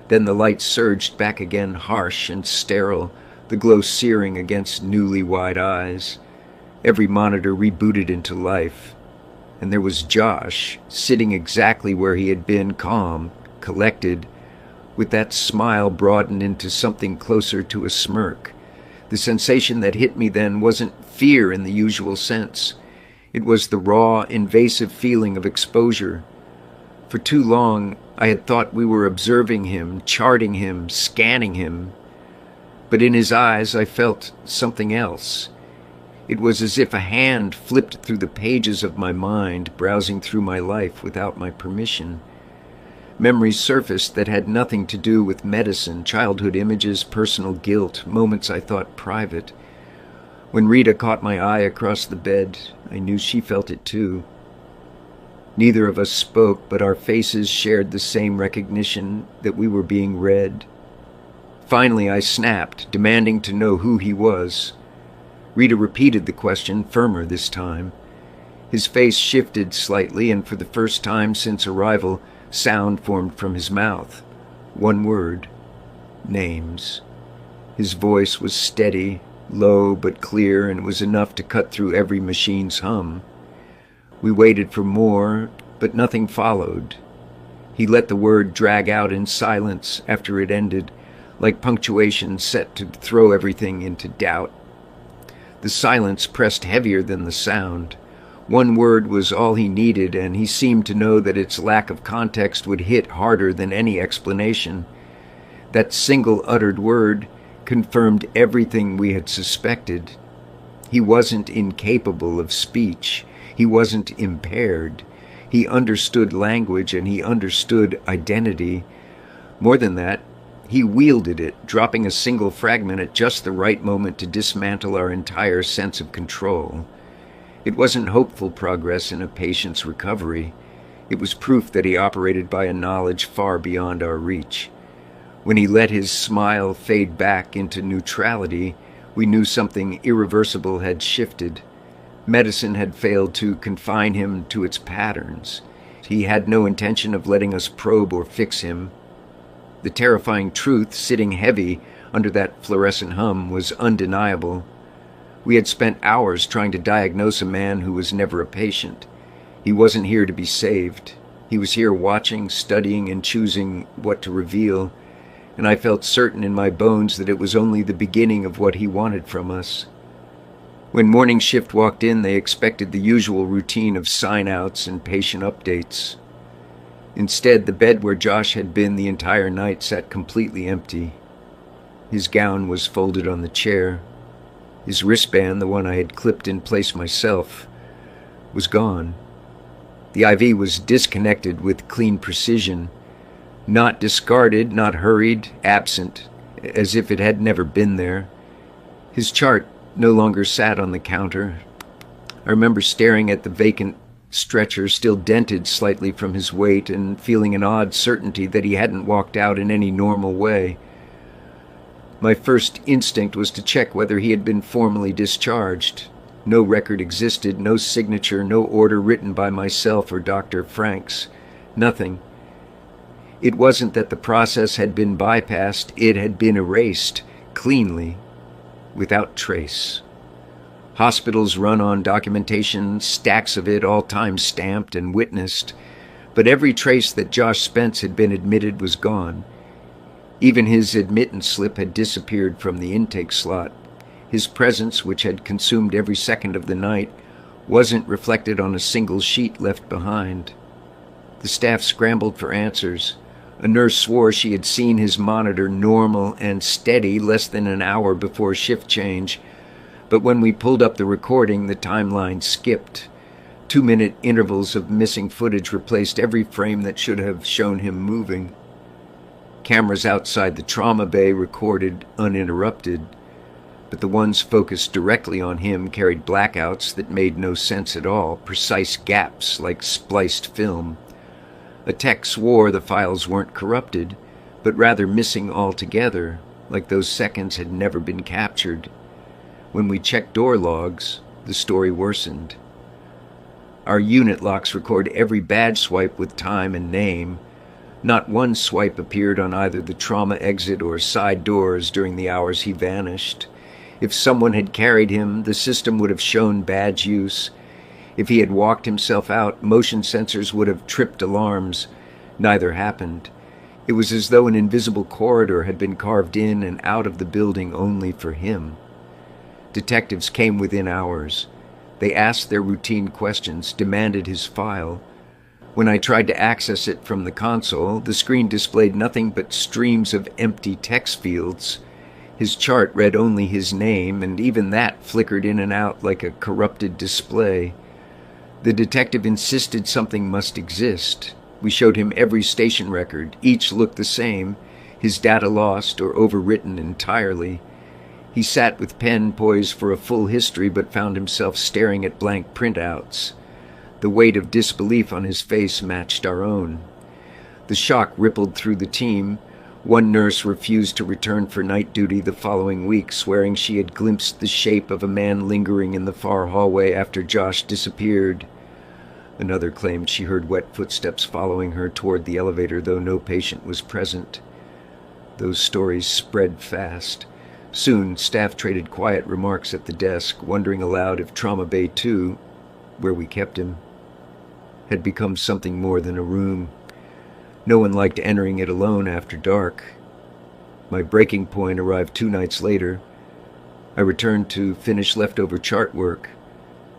Then the lights surged back again, harsh and sterile, the glow searing against newly wide eyes. Every monitor rebooted into life. And there was Josh, sitting exactly where he had been, calm, collected, with that smile broadened into something closer to a smirk. The sensation that hit me then wasn't fear in the usual sense. It was the raw, invasive feeling of exposure. For too long, I had thought we were observing him, charting him, scanning him. But in his eyes, I felt something else. It was as if a hand flipped through the pages of my mind, browsing through my life without my permission. Memories surfaced that had nothing to do with medicine, childhood images, personal guilt, moments I thought private. When Rita caught my eye across the bed, I knew she felt it too. Neither of us spoke, but our faces shared the same recognition that we were being read. Finally, I snapped, demanding to know who he was. Rita repeated the question, firmer this time. His face shifted slightly, and for the first time since arrival, sound formed from his mouth. One word. Names. His voice was steady, low but clear, and it was enough to cut through every machine's hum. We waited for more, but nothing followed. He let the word drag out in silence after it ended, like punctuation set to throw everything into doubt. The silence pressed heavier than the sound. One word was all he needed, and he seemed to know that its lack of context would hit harder than any explanation. That single uttered word confirmed everything we had suspected. He wasn't incapable of speech. He wasn't impaired. He understood language, and he understood identity. More than that, he wielded it, dropping a single fragment at just the right moment to dismantle our entire sense of control. It wasn't hopeful progress in a patient's recovery. It was proof that he operated by a knowledge far beyond our reach. When he let his smile fade back into neutrality, we knew something irreversible had shifted. Medicine had failed to confine him to its patterns. He had no intention of letting us probe or fix him. The terrifying truth, sitting heavy under that fluorescent hum, was undeniable. We had spent hours trying to diagnose a man who was never a patient. He wasn't here to be saved. He was here watching, studying, and choosing what to reveal, and I felt certain in my bones that it was only the beginning of what he wanted from us. When morning shift walked in, they expected the usual routine of sign-outs and patient updates. Instead, the bed where Josh had been the entire night sat completely empty. His gown was folded on the chair. His wristband, the one I had clipped in place myself, was gone. The IV was disconnected with clean precision, not discarded, not hurried, absent, as if it had never been there. His chart no longer sat on the counter. I remember staring at the vacant stretcher, still dented slightly from his weight, and feeling an odd certainty that he hadn't walked out in any normal way. My first instinct was to check whether he had been formally discharged. No record existed, no signature, no order written by myself or Dr. Franks. Nothing. It wasn't that the process had been bypassed, it had been erased, cleanly, without trace. Hospitals run on documentation, stacks of it, all time-stamped and witnessed, but every trace that Josh Spence had been admitted was gone. Even his admittance slip had disappeared from the intake slot. His presence, which had consumed every second of the night, wasn't reflected on a single sheet left behind. The staff scrambled for answers. A nurse swore she had seen his monitor normal and steady less than an hour before shift change, but when we pulled up the recording, the timeline skipped. 2-minute intervals of missing footage replaced every frame that should have shown him moving. Cameras outside the trauma bay recorded uninterrupted, but the ones focused directly on him carried blackouts that made no sense at all, precise gaps like spliced film. A tech swore the files weren't corrupted, but rather missing altogether, like those seconds had never been captured. When we checked door logs, the story worsened. Our unit locks record every badge swipe with time and name. Not one swipe appeared on either the trauma exit or side doors during the hours he vanished. If someone had carried him, the system would have shown badge use. If he had walked himself out, motion sensors would have tripped alarms. Neither happened. It was as though an invisible corridor had been carved in and out of the building only for him. Detectives came within hours. They asked their routine questions, demanded his file. When I tried to access it from the console, the screen displayed nothing but streams of empty text fields. His chart read only his name, and even that flickered in and out like a corrupted display. The detective insisted something must exist. We showed him every station record. Each looked the same, his data lost or overwritten entirely. He sat with pen poised for a full history, but found himself staring at blank printouts. The weight of disbelief on his face matched our own. The shock rippled through the team. One nurse refused to return for night duty the following week, swearing she had glimpsed the shape of a man lingering in the far hallway after Josh disappeared. Another claimed she heard wet footsteps following her toward the elevator, though no patient was present. Those stories spread fast. Soon, staff traded quiet remarks at the desk, wondering aloud if Trauma Bay 2, where we kept him, had become something more than a room. No one liked entering it alone after dark. My breaking point arrived 2 nights later. I returned to finish leftover chart work.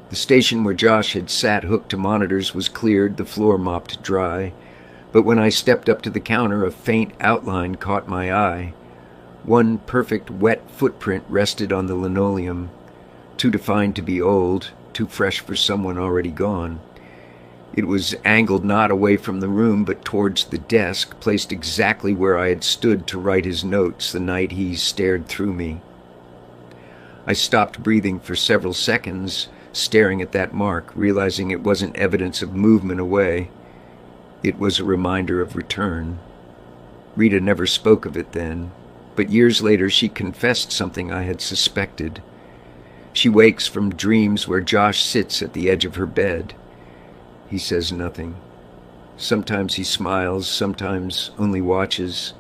The station where Josh had sat hooked to monitors was cleared, the floor mopped dry. But when I stepped up to the counter, a faint outline caught my eye. One perfect wet footprint rested on the linoleum, too defined to be old, too fresh for someone already gone. It was angled not away from the room, but towards the desk, placed exactly where I had stood to write his notes the night he stared through me. I stopped breathing for several seconds, staring at that mark, realizing it wasn't evidence of movement away. It was a reminder of return. Rita never spoke of it then, but years later she confessed something I had suspected. She wakes from dreams where Josh sits at the edge of her bed. He says nothing. Sometimes he smiles, sometimes only watches.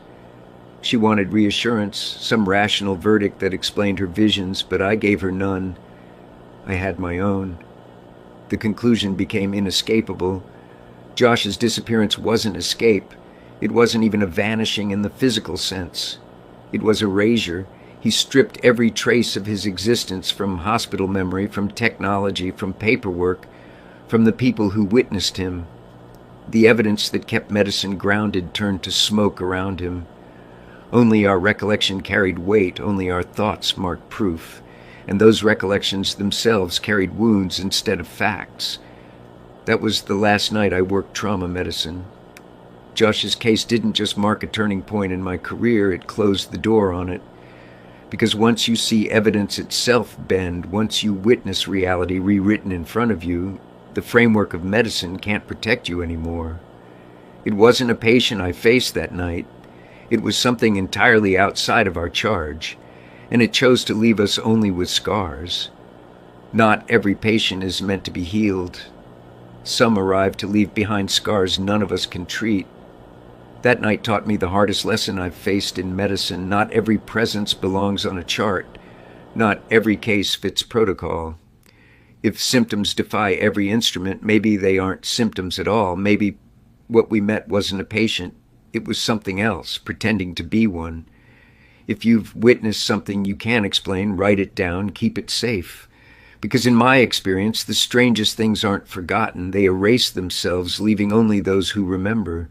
She wanted reassurance, some rational verdict that explained her visions, but I gave her none. I had my own. The conclusion became inescapable. Josh's disappearance wasn't escape. It wasn't even a vanishing in the physical sense. It was erasure. He stripped every trace of his existence from hospital memory, from technology, from paperwork, from the people who witnessed him. The evidence that kept medicine grounded turned to smoke around him. Only our recollection carried weight, only our thoughts marked proof, and those recollections themselves carried wounds instead of facts. That was the last night I worked trauma medicine. Josh's case didn't just mark a turning point in my career, it closed the door on it. Because once you see evidence itself bend, once you witness reality rewritten in front of you, the framework of medicine can't protect you anymore. It wasn't a patient I faced that night. It was something entirely outside of our charge, and it chose to leave us only with scars. Not every patient is meant to be healed. Some arrive to leave behind scars none of us can treat. That night taught me the hardest lesson I've faced in medicine. Not every presence belongs on a chart. Not every case fits protocol. If symptoms defy every instrument, maybe they aren't symptoms at all. Maybe what we met wasn't a patient. It was something else, pretending to be one. If you've witnessed something you can't explain, write it down, keep it safe. Because in my experience, the strangest things aren't forgotten. They erase themselves, leaving only those who remember.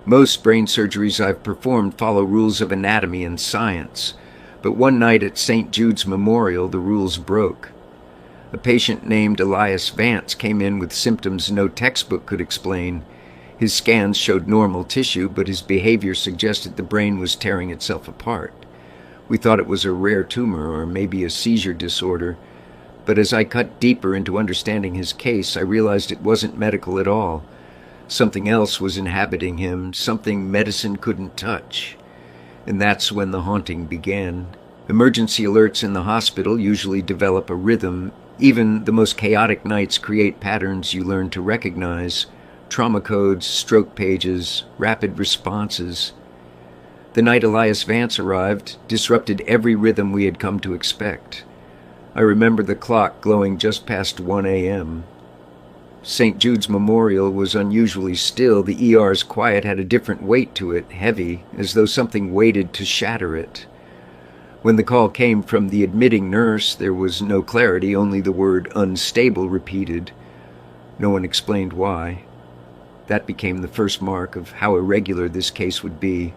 Most brain surgeries I've performed follow rules of anatomy and science. But one night at St. Jude's Memorial, the rules broke. A patient named Elias Vance came in with symptoms no textbook could explain. His scans showed normal tissue, but his behavior suggested the brain was tearing itself apart. We thought it was a rare tumor or maybe a seizure disorder, but as I cut deeper into understanding his case, I realized it wasn't medical at all. Something else was inhabiting him, something medicine couldn't touch. And that's when the haunting began. Emergency alerts in the hospital usually develop a rhythm. Even the most chaotic nights create patterns you learn to recognize. Trauma codes, stroke pages, rapid responses. The night Elias Vance arrived disrupted every rhythm we had come to expect. I remember the clock glowing just past 1 a.m. St. Jude's Memorial was unusually still. The ER's quiet had a different weight to it, heavy, as though something waited to shatter it. When the call came from the admitting nurse, there was no clarity, only the word unstable repeated. No one explained why. That became the first mark of how irregular this case would be.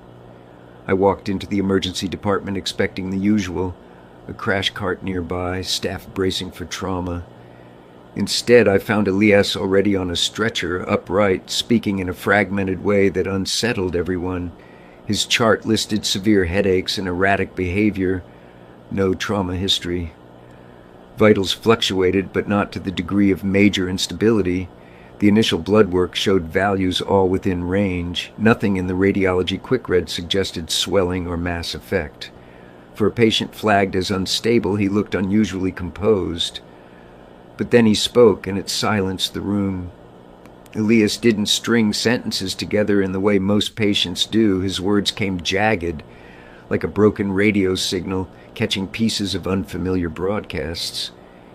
I walked into the emergency department expecting the usual, a crash cart nearby, staff bracing for trauma. Instead, I found Elias already on a stretcher, upright, speaking in a fragmented way that unsettled everyone. His chart listed severe headaches and erratic behavior, no trauma history. Vitals fluctuated, but not to the degree of major instability. The initial blood work showed values all within range. Nothing in the radiology quick read suggested swelling or mass effect. For a patient flagged as unstable, he looked unusually composed. But then he spoke, and it silenced the room. Elias didn't string sentences together in the way most patients do. His words came jagged, like a broken radio signal catching pieces of unfamiliar broadcasts.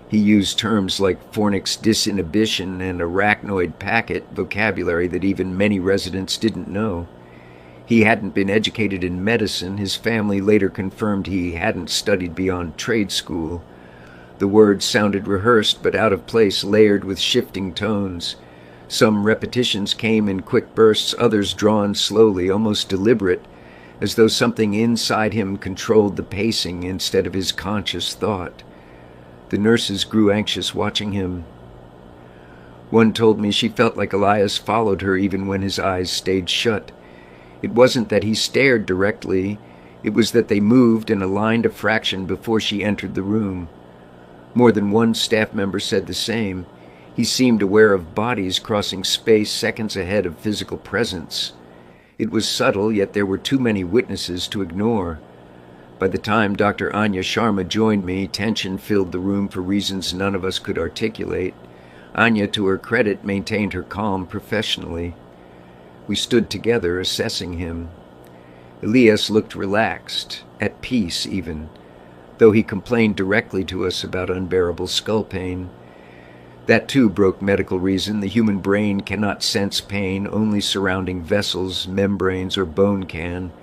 He used terms like fornix disinhibition and arachnoid packet, vocabulary that even many residents didn't know. He hadn't been educated in medicine. His family later confirmed he hadn't studied beyond trade school. The words sounded rehearsed but out of place, layered with shifting tones. Some repetitions came in quick bursts, others drawn slowly, almost deliberate, as though something inside him controlled the pacing instead of his conscious thought. The nurses grew anxious watching him. One told me she felt like Elias followed her even when his eyes stayed shut. It wasn't that he stared directly, it was that they moved and aligned a fraction before she entered the room. More than one staff member said the same. He seemed aware of bodies crossing space seconds ahead of physical presence. It was subtle, yet there were too many witnesses to ignore. By the time Dr. Anya Sharma joined me, tension filled the room for reasons none of us could articulate. Anya, to her credit, maintained her calm professionally. We stood together, assessing him. Elias looked relaxed, at peace even, though he complained directly to us about unbearable skull pain. That too broke medical reason. The human brain cannot sense pain, only surrounding vessels, membranes, or bone can.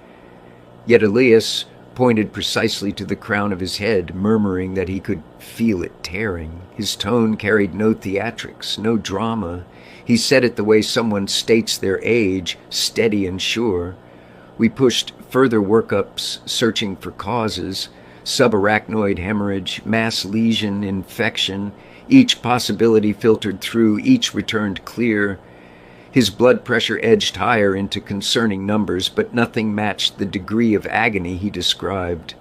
Yet Elias pointed precisely to the crown of his head, murmuring that he could feel it tearing. His tone carried no theatrics, no drama. He said it the way someone states their age, steady and sure. We pushed further workups, searching for causes: subarachnoid hemorrhage, mass lesion, infection. Each possibility filtered through, each returned clear. His blood pressure edged higher into concerning numbers, but nothing matched the degree of agony he described.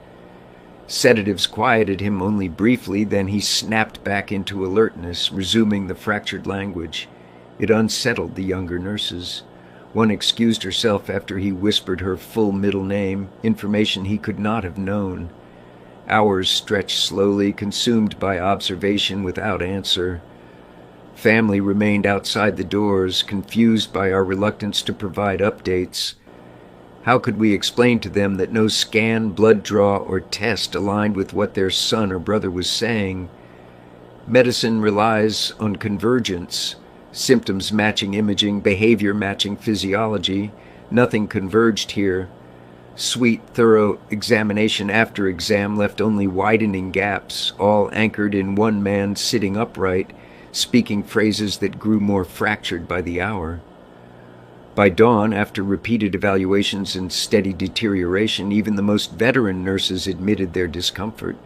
Sedatives quieted him only briefly, then he snapped back into alertness, resuming the fractured language. It unsettled the younger nurses. One excused herself after he whispered her full middle name, information he could not have known. Hours stretched slowly, consumed by observation without answer. Family remained outside the doors, confused by our reluctance to provide updates. How could we explain to them that no scan, blood draw, or test aligned with what their son or brother was saying? Medicine relies on convergence, symptoms matching imaging, behavior matching physiology. Nothing converged here. Sweet, thorough examination after exam left only widening gaps, all anchored in one man sitting upright, speaking phrases that grew more fractured by the hour. By dawn, after repeated evaluations and steady deterioration, even the most veteran nurses admitted their discomfort.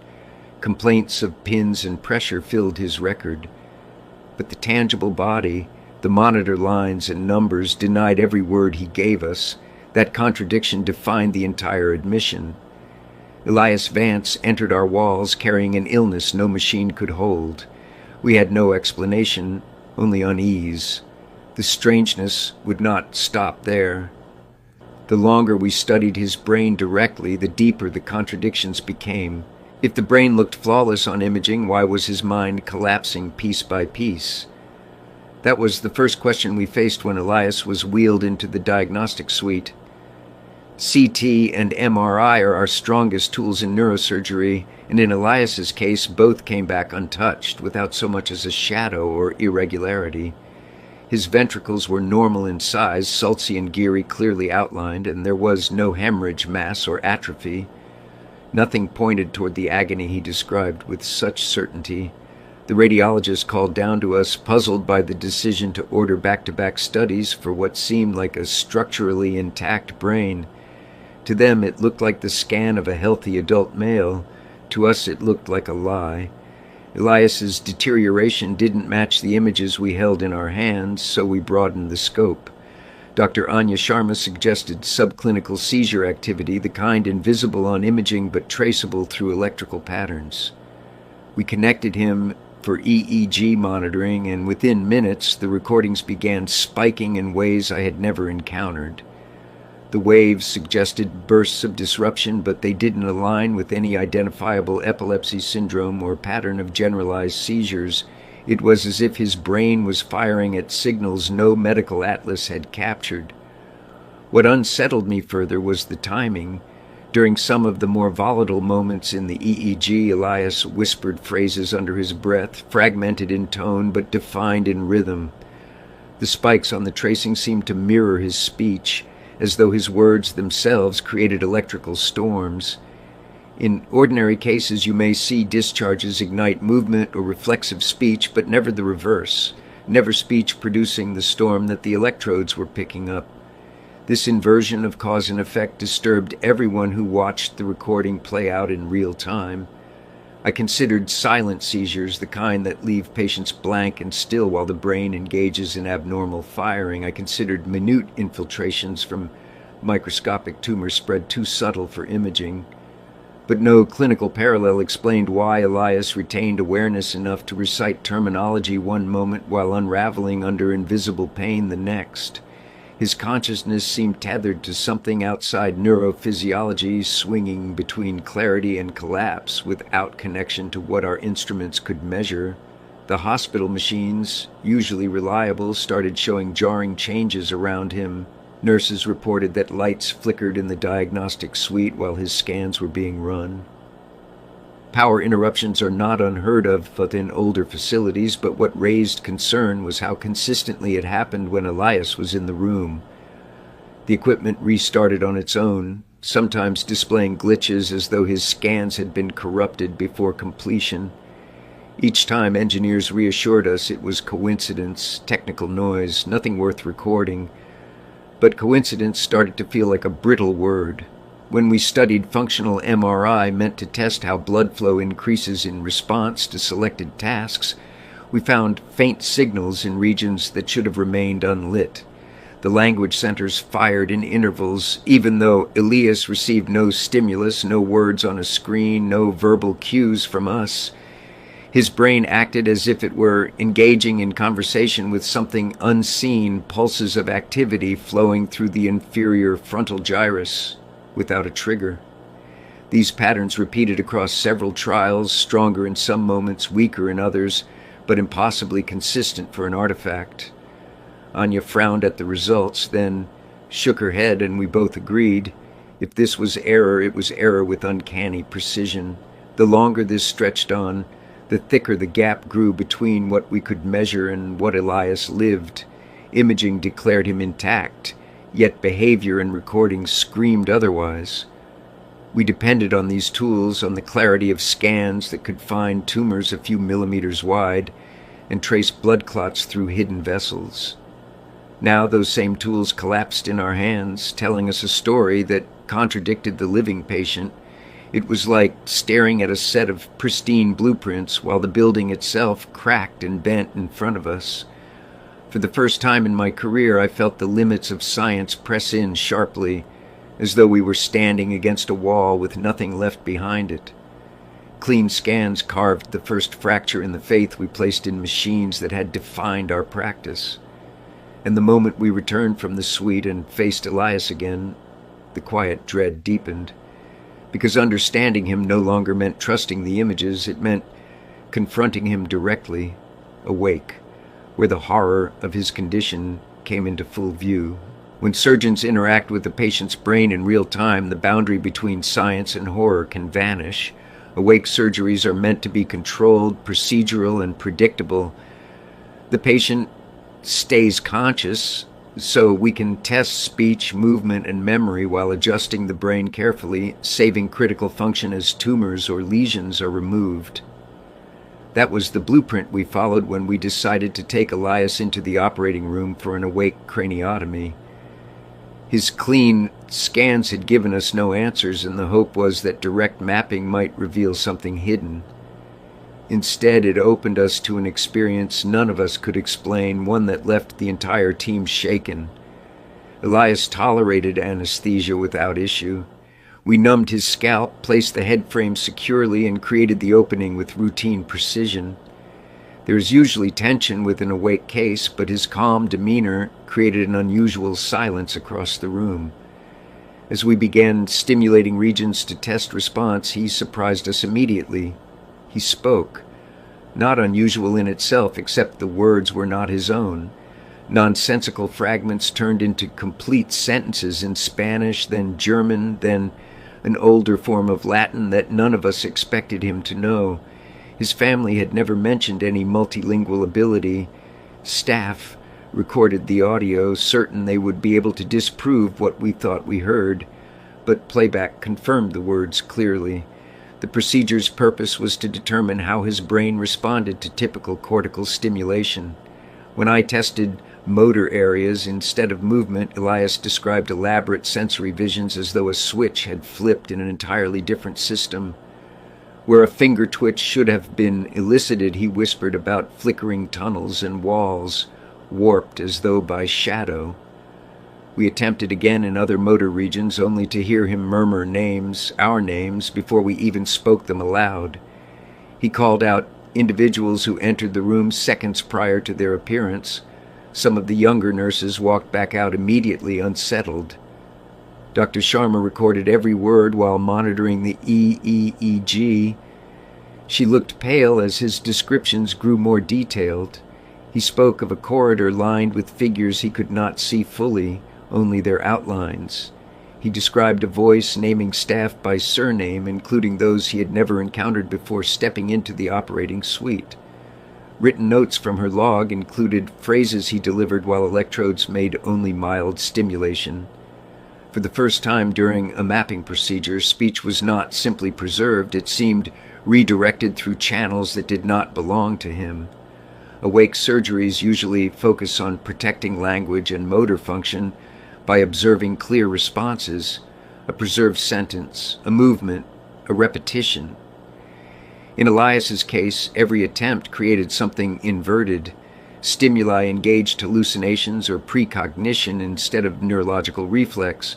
Complaints of pins and pressure filled his record. But the tangible body, the monitor lines and numbers denied every word he gave us. That contradiction defined the entire admission. Elias Vance entered our walls carrying an illness no machine could hold. We had no explanation, only unease. The strangeness would not stop there. The longer we studied his brain directly, the deeper the contradictions became. If the brain looked flawless on imaging, why was his mind collapsing piece by piece? That was the first question we faced when Elias was wheeled into the diagnostic suite. CT and MRI are our strongest tools in neurosurgery, and in Elias's case, both came back untouched, without so much as a shadow or irregularity. His ventricles were normal in size, Sulci and Geary clearly outlined, and there was no hemorrhage, mass, or atrophy. Nothing pointed toward the agony he described with such certainty. The radiologist called down to us, puzzled by the decision to order back-to-back studies for what seemed like a structurally intact brain. To them, it looked like the scan of a healthy adult male. To us, it looked like a lie. Elias's deterioration didn't match the images we held in our hands, so we broadened the scope. Dr. Anya Sharma suggested subclinical seizure activity, the kind invisible on imaging but traceable through electrical patterns. We connected him for EEG monitoring, and within minutes the recordings began spiking in ways I had never encountered. The waves suggested bursts of disruption, but they didn't align with any identifiable epilepsy syndrome or pattern of generalized seizures. It was as if his brain was firing at signals no medical atlas had captured. What unsettled me further was the timing. During some of the more volatile moments in the EEG, Elias whispered phrases under his breath, fragmented in tone but defined in rhythm. The spikes on the tracing seemed to mirror his speech, as though his words themselves created electrical storms. In ordinary cases, you may see discharges ignite movement or reflexive speech, but never the reverse, never speech producing the storm that the electrodes were picking up. This inversion of cause and effect disturbed everyone who watched the recording play out in real time. I considered silent seizures, the kind that leave patients blank and still while the brain engages in abnormal firing. I considered minute infiltrations from microscopic tumors spread too subtle for imaging. But no clinical parallel explained why Elias retained awareness enough to recite terminology one moment while unraveling under invisible pain the next. His consciousness seemed tethered to something outside neurophysiology, swinging between clarity and collapse without connection to what our instruments could measure. The hospital machines, usually reliable, started showing jarring changes around him. Nurses reported that lights flickered in the diagnostic suite while his scans were being run. Power interruptions are not unheard of within older facilities, but what raised concern was how consistently it happened when Elias was in the room. The equipment restarted on its own, sometimes displaying glitches as though his scans had been corrupted before completion. Each time, engineers reassured us it was coincidence, technical noise, nothing worth recording. But coincidence started to feel like a brittle word. When we studied functional MRI meant to test how blood flow increases in response to selected tasks, we found faint signals in regions that should have remained unlit. The language centers fired in intervals, even though Elias received no stimulus, no words on a screen, no verbal cues from us. His brain acted as if it were engaging in conversation with something unseen, pulses of activity flowing through the inferior frontal gyrus without a trigger. These patterns repeated across several trials, stronger in some moments, weaker in others, but impossibly consistent for an artifact. Anya frowned at the results, then shook her head, and we both agreed. If this was error, it was error with uncanny precision. The longer this stretched on, the thicker the gap grew between what we could measure and what Elias lived. Imaging declared him intact, yet behavior and recording screamed otherwise. We depended on these tools, on the clarity of scans that could find tumors a few millimeters wide and trace blood clots through hidden vessels. Now those same tools collapsed in our hands, telling us a story that contradicted the living patient. It was like staring at a set of pristine blueprints while the building itself cracked and bent in front of us. For the first time in my career, I felt the limits of science press in sharply, as though we were standing against a wall with nothing left behind it. Clean scans carved the first fracture in the faith we placed in machines that had defined our practice. And the moment we returned from the suite and faced Elias again, the quiet dread deepened. Because understanding him no longer meant trusting the images, it meant confronting him directly, awake, where the horror of his condition came into full view. When surgeons interact with the patient's brain in real time, the boundary between science and horror can vanish. Awake surgeries are meant to be controlled, procedural, and predictable. The patient stays conscious, so we can test speech, movement, and memory while adjusting the brain carefully, saving critical function as tumors or lesions are removed. That was the blueprint we followed when we decided to take Elias into the operating room for an awake craniotomy. His clean scans had given us no answers, and the hope was that direct mapping might reveal something hidden. Instead, it opened us to an experience none of us could explain, one that left the entire team shaken. Elias tolerated anesthesia without issue. We numbed his scalp, placed the head frame securely, and created the opening with routine precision. There is usually tension with an awake case, but his calm demeanor created an unusual silence across the room. As we began stimulating regions to test response, he surprised us immediately. He spoke. Not unusual in itself, except the words were not his own. Nonsensical fragments turned into complete sentences in Spanish, then German, then an older form of Latin that none of us expected him to know. His family had never mentioned any multilingual ability. Staff recorded the audio, certain they would be able to disprove what we thought we heard, but playback confirmed the words clearly. The procedure's purpose was to determine how his brain responded to typical cortical stimulation. When I tested motor areas instead of movement, Elias described elaborate sensory visions as though a switch had flipped in an entirely different system. Where a finger twitch should have been elicited, he whispered about flickering tunnels and walls, warped as though by shadow. We attempted again in other motor regions, only to hear him murmur names, our names, before we even spoke them aloud. He called out individuals who entered the room seconds prior to their appearance. Some of the younger nurses walked back out immediately, unsettled. Dr. Sharma recorded every word while monitoring the EEEG. She looked pale as his descriptions grew more detailed. He spoke of a corridor lined with figures he could not see fully, only their outlines. He described a voice naming staff by surname, including those he had never encountered before stepping into the operating suite. Written notes from her log included phrases he delivered while electrodes made only mild stimulation. For the first time during a mapping procedure, speech was not simply preserved, it seemed redirected through channels that did not belong to him. Awake surgeries usually focus on protecting language and motor function by observing clear responses, a preserved sentence, a movement, a repetition. In Elias's case, every attempt created something inverted. Stimuli engaged hallucinations or precognition instead of neurological reflex.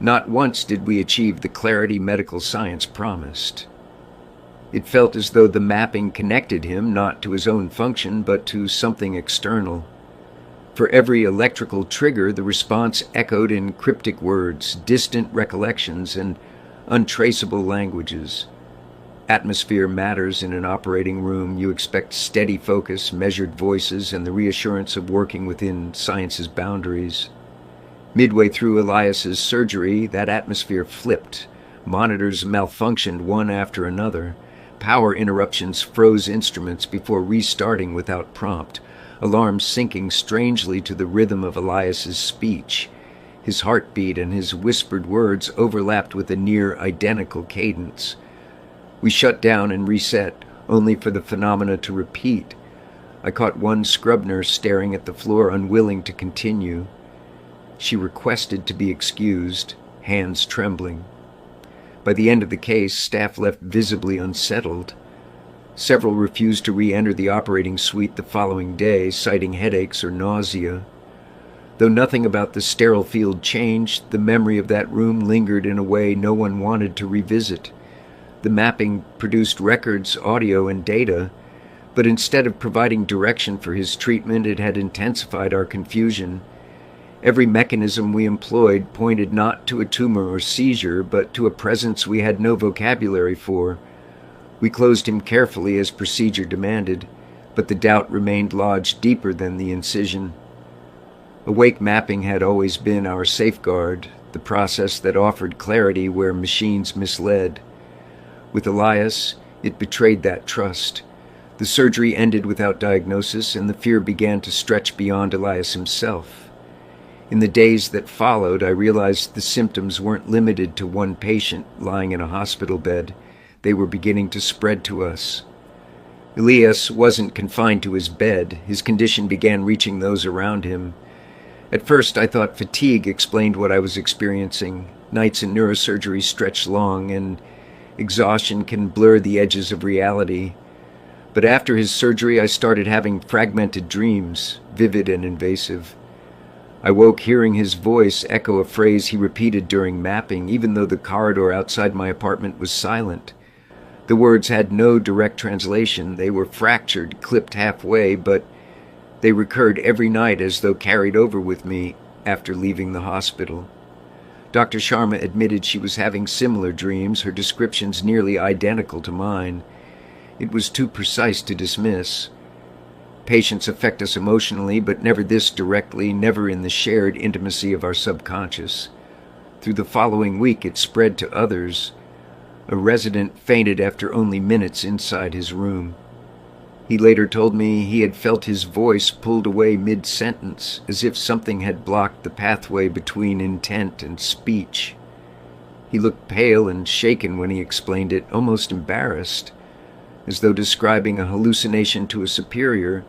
Not once did we achieve the clarity medical science promised. It felt as though the mapping connected him not to his own function, but to something external. For every electrical trigger, the response echoed in cryptic words, distant recollections, and untraceable languages. Atmosphere matters in an operating room. You expect steady focus, measured voices, and the reassurance of working within science's boundaries. Midway through Elias's surgery, that atmosphere flipped. Monitors malfunctioned one after another. Power interruptions froze instruments before restarting without prompt, alarms syncing strangely to the rhythm of Elias's speech. His heartbeat and his whispered words overlapped with a near-identical cadence. We shut down and reset, only for the phenomena to repeat. I caught one scrub nurse staring at the floor, unwilling to continue. She requested to be excused, hands trembling. By the end of the case, staff left visibly unsettled. Several refused to re-enter the operating suite the following day, citing headaches or nausea. Though nothing about the sterile field changed, the memory of that room lingered in a way no one wanted to revisit. The mapping produced records, audio, and data, but instead of providing direction for his treatment, it had intensified our confusion. Every mechanism we employed pointed not to a tumor or seizure, but to a presence we had no vocabulary for. We closed him carefully as procedure demanded, but the doubt remained lodged deeper than the incision. Awake mapping had always been our safeguard, the process that offered clarity where machines misled. With Elias, it betrayed that trust. The surgery ended without diagnosis, and the fear began to stretch beyond Elias himself. In the days that followed, I realized the symptoms weren't limited to one patient lying in a hospital bed. They were beginning to spread to us. Elias wasn't confined to his bed. His condition began reaching those around him. At first, I thought fatigue explained what I was experiencing. Nights in neurosurgery stretch long, and exhaustion can blur the edges of reality. But after his surgery, I started having fragmented dreams, vivid and invasive. I woke hearing his voice echo a phrase he repeated during mapping, even though the corridor outside my apartment was silent. The words had no direct translation. They were fractured, clipped halfway, but they recurred every night as though carried over with me after leaving the hospital. Dr. Sharma admitted she was having similar dreams, her descriptions nearly identical to mine. It was too precise to dismiss. Patients affect us emotionally, but never this directly, never in the shared intimacy of our subconscious. Through the following week, it spread to others. A resident fainted after only minutes inside his room. He later told me he had felt his voice pulled away mid-sentence, as if something had blocked the pathway between intent and speech. He looked pale and shaken when he explained it, almost embarrassed, as though describing a hallucination to a superior,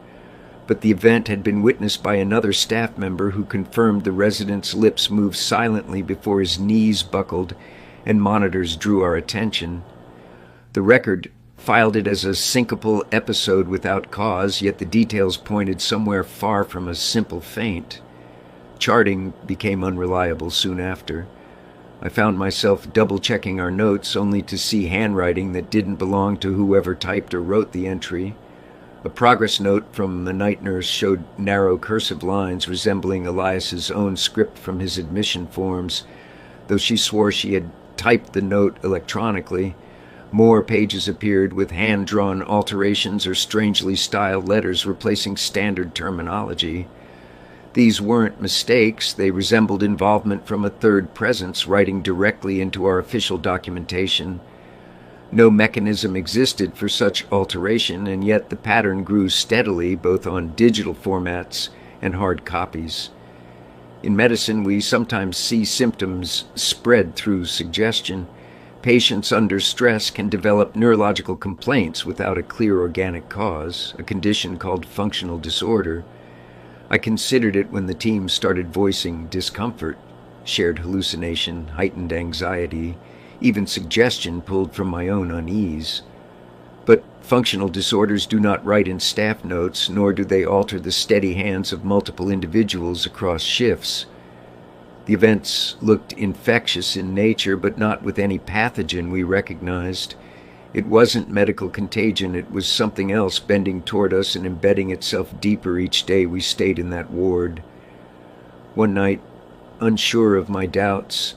but the event had been witnessed by another staff member who confirmed the resident's lips moved silently before his knees buckled and monitors drew our attention. The record filed it as a syncopal episode without cause, yet the details pointed somewhere far from a simple faint. Charting became unreliable soon after. I found myself double-checking our notes only to see handwriting that didn't belong to whoever typed or wrote the entry. A progress note from the night nurse showed narrow cursive lines resembling Elias's own script from his admission forms, though she swore she had typed the note electronically. More pages appeared with hand-drawn alterations or strangely styled letters replacing standard terminology. These weren't mistakes, they resembled involvement from a third presence writing directly into our official documentation. No mechanism existed for such alteration, and yet the pattern grew steadily both on digital formats and hard copies. In medicine, we sometimes see symptoms spread through suggestion. Patients under stress can develop neurological complaints without a clear organic cause, a condition called functional disorder. I considered it when the team started voicing discomfort, shared hallucination, heightened anxiety, even suggestion pulled from my own unease. But functional disorders do not write in staff notes, nor do they alter the steady hands of multiple individuals across shifts. The events looked infectious in nature, but not with any pathogen we recognized. It wasn't medical contagion, it was something else bending toward us and embedding itself deeper each day we stayed in that ward. One night, unsure of my doubts,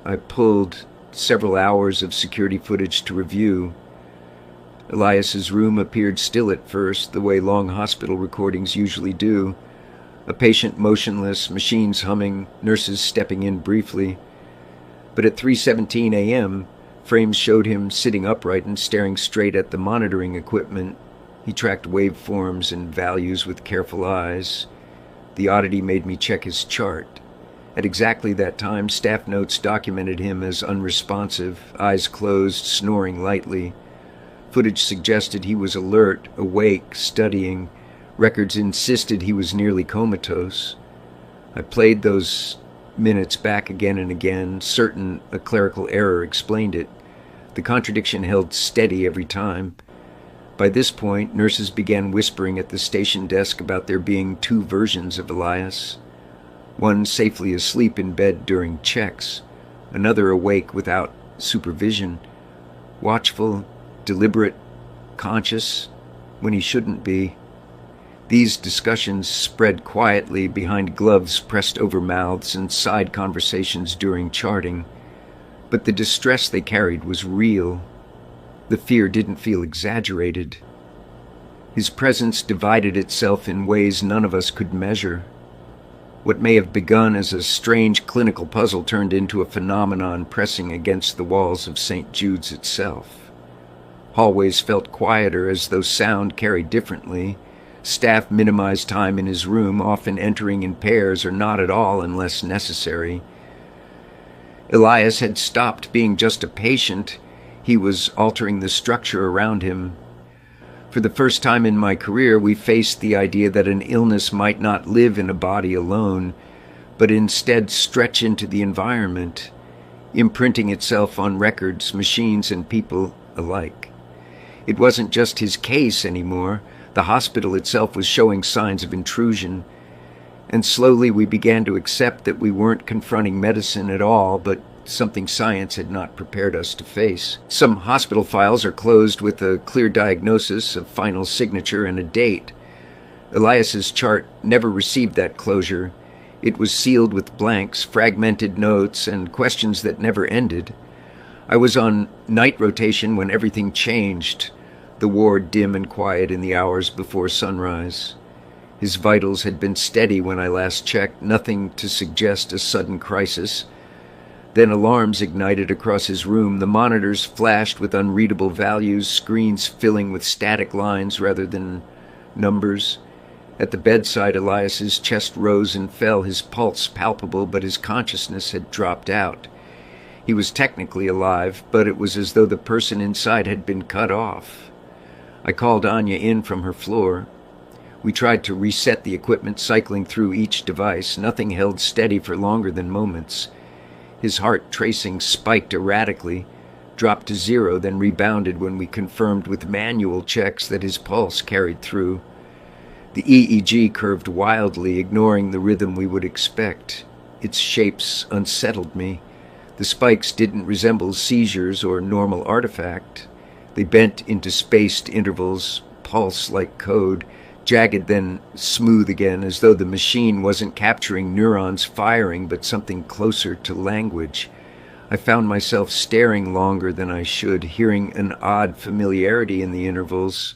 I pulled several hours of security footage to review. Elias's room appeared still at first, the way long hospital recordings usually do. A patient motionless, machines humming, nurses stepping in briefly. But at 3:17 a.m., frames showed him sitting upright and staring straight at the monitoring equipment. He tracked waveforms and values with careful eyes. The oddity made me check his chart. At exactly that time, staff notes documented him as unresponsive, eyes closed, snoring lightly. Footage suggested he was alert, awake, studying. Records insisted he was nearly comatose. I played those minutes back again and again, certain a clerical error explained it. The contradiction held steady every time. By this point, nurses began whispering at the station desk about there being two versions of Elias. One safely asleep in bed during checks, another awake without supervision, watchful, deliberate, conscious, when he shouldn't be. These discussions spread quietly behind gloves pressed over mouths and side conversations during charting. But the distress they carried was real. The fear didn't feel exaggerated. His presence divided itself in ways none of us could measure. What may have begun as a strange clinical puzzle turned into a phenomenon pressing against the walls of St. Jude's itself. Hallways felt quieter, as though sound carried differently. Staff minimized time in his room, often entering in pairs or not at all unless necessary. Elias had stopped being just a patient. He was altering the structure around him. For the first time in my career, we faced the idea that an illness might not live in a body alone, but instead stretch into the environment, imprinting itself on records, machines, and people alike. It wasn't just his case anymore. The hospital itself was showing signs of intrusion, and slowly we began to accept that we weren't confronting medicine at all, but something science had not prepared us to face. Some hospital files are closed with a clear diagnosis, a final signature, and a date. Elias's chart never received that closure. It was sealed with blanks, fragmented notes, and questions that never ended. I was on night rotation when everything changed, the ward dim and quiet in the hours before sunrise. His vitals had been steady when I last checked, nothing to suggest a sudden crisis. Then alarms ignited across his room. The monitors flashed with unreadable values, screens filling with static lines rather than numbers. At the bedside, Elias's chest rose and fell, his pulse palpable, but his consciousness had dropped out. He was technically alive, but it was as though the person inside had been cut off. I called Anya in from her floor. We tried to reset the equipment, cycling through each device. Nothing held steady for longer than moments. His heart tracing spiked erratically, dropped to 0, then rebounded when we confirmed with manual checks that his pulse carried through. The EEG curved wildly, ignoring the rhythm we would expect. Its shapes unsettled me. The spikes didn't resemble seizures or normal artifact. They bent into spaced intervals, pulse like code, jagged then smooth again, as though the machine wasn't capturing neurons firing, but something closer to language. I found myself staring longer than I should, hearing an odd familiarity in the intervals.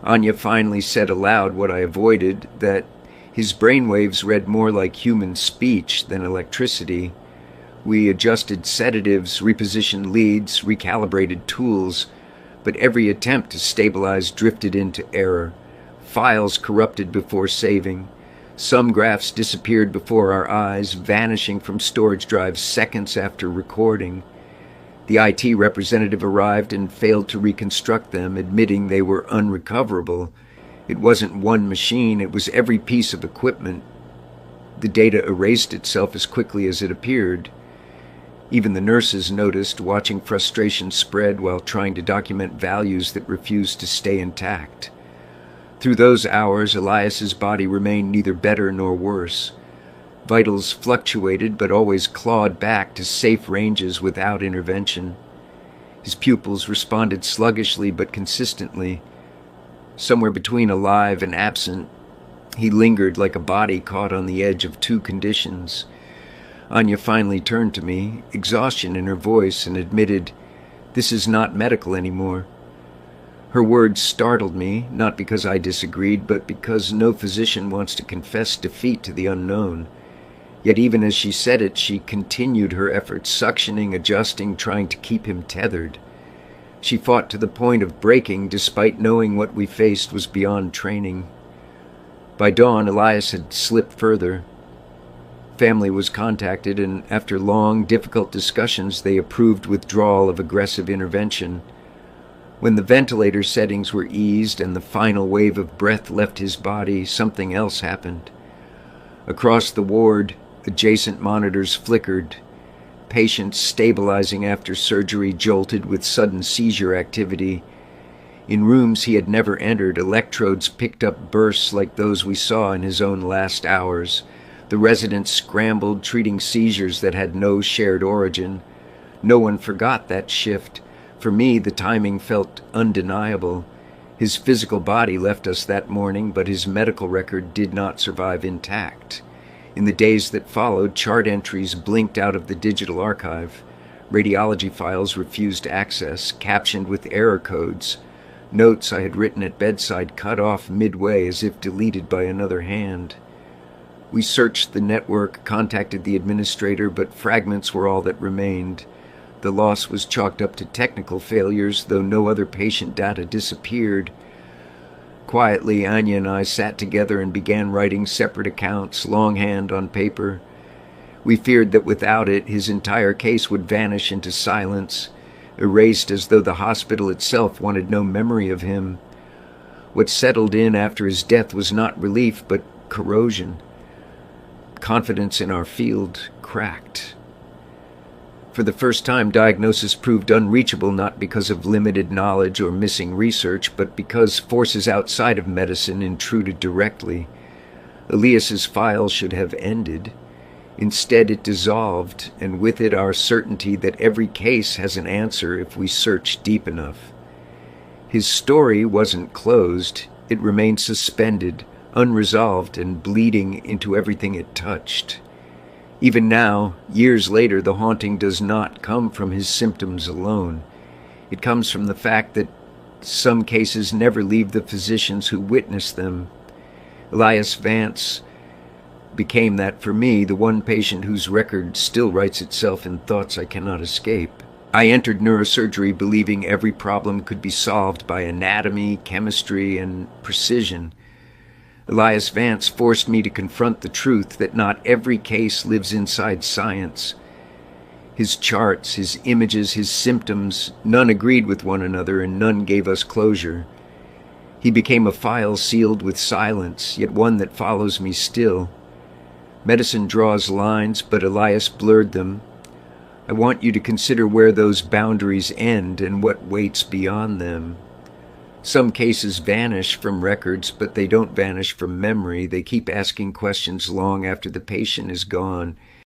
Anya finally said aloud what I avoided, that his brainwaves read more like human speech than electricity. We adjusted sedatives, repositioned leads, recalibrated tools, but every attempt to stabilize drifted into error. Files corrupted before saving. Some graphs disappeared before our eyes, vanishing from storage drives seconds after recording. The IT representative arrived and failed to reconstruct them, admitting they were unrecoverable. It wasn't one machine, it was every piece of equipment. The data erased itself as quickly as it appeared. Even the nurses noticed, watching frustration spread while trying to document values that refused to stay intact. Through those hours, Elias's body remained neither better nor worse. Vitals fluctuated, but always clawed back to safe ranges without intervention. His pupils responded sluggishly but consistently. Somewhere between alive and absent, he lingered like a body caught on the edge of two conditions. Anya finally turned to me, exhaustion in her voice, and admitted, "This is not medical anymore." Her words startled me, not because I disagreed, but because no physician wants to confess defeat to the unknown. Yet even as she said it, she continued her efforts, suctioning, adjusting, trying to keep him tethered. She fought to the point of breaking, despite knowing what we faced was beyond training. By dawn, Elias had slipped further. Family was contacted, and after long, difficult discussions, they approved withdrawal of aggressive intervention. When the ventilator settings were eased and the final wave of breath left his body, something else happened. Across the ward, adjacent monitors flickered. Patients stabilizing after surgery jolted with sudden seizure activity. In rooms he had never entered, electrodes picked up bursts like those we saw in his own last hours. The residents scrambled, treating seizures that had no shared origin. No one forgot that shift. For me, the timing felt undeniable. His physical body left us that morning, but his medical record did not survive intact. In the days that followed, chart entries blinked out of the digital archive. Radiology files refused access, captioned with error codes. Notes I had written at bedside cut off midway as if deleted by another hand. We searched the network, contacted the administrator, but fragments were all that remained. The loss was chalked up to technical failures, though no other patient data disappeared. Quietly, Anya and I sat together and began writing separate accounts, longhand on paper. We feared that without it, his entire case would vanish into silence, erased as though the hospital itself wanted no memory of him. What settled in after his death was not relief, but corrosion. Confidence in our field cracked. For the first time, diagnosis proved unreachable not because of limited knowledge or missing research, but because forces outside of medicine intruded directly. Elias's file should have ended. Instead, it dissolved, and with it our certainty that every case has an answer if we search deep enough. His story wasn't closed. It remained suspended, unresolved, and bleeding into everything it touched. Even now, years later, the haunting does not come from his symptoms alone. It comes from the fact that some cases never leave the physicians who witness them. Elias Vance became that for me, the one patient whose record still writes itself in thoughts I cannot escape. I entered neurosurgery believing every problem could be solved by anatomy, chemistry, and precision. Elias Vance forced me to confront the truth that not every case lives inside science. His charts, his images, his symptoms, none agreed with one another and none gave us closure. He became a file sealed with silence, yet one that follows me still. Medicine draws lines, but Elias blurred them. I want you to consider where those boundaries end and what waits beyond them. Some cases vanish from records, but they don't vanish from memory. They keep asking questions long after the patient is gone.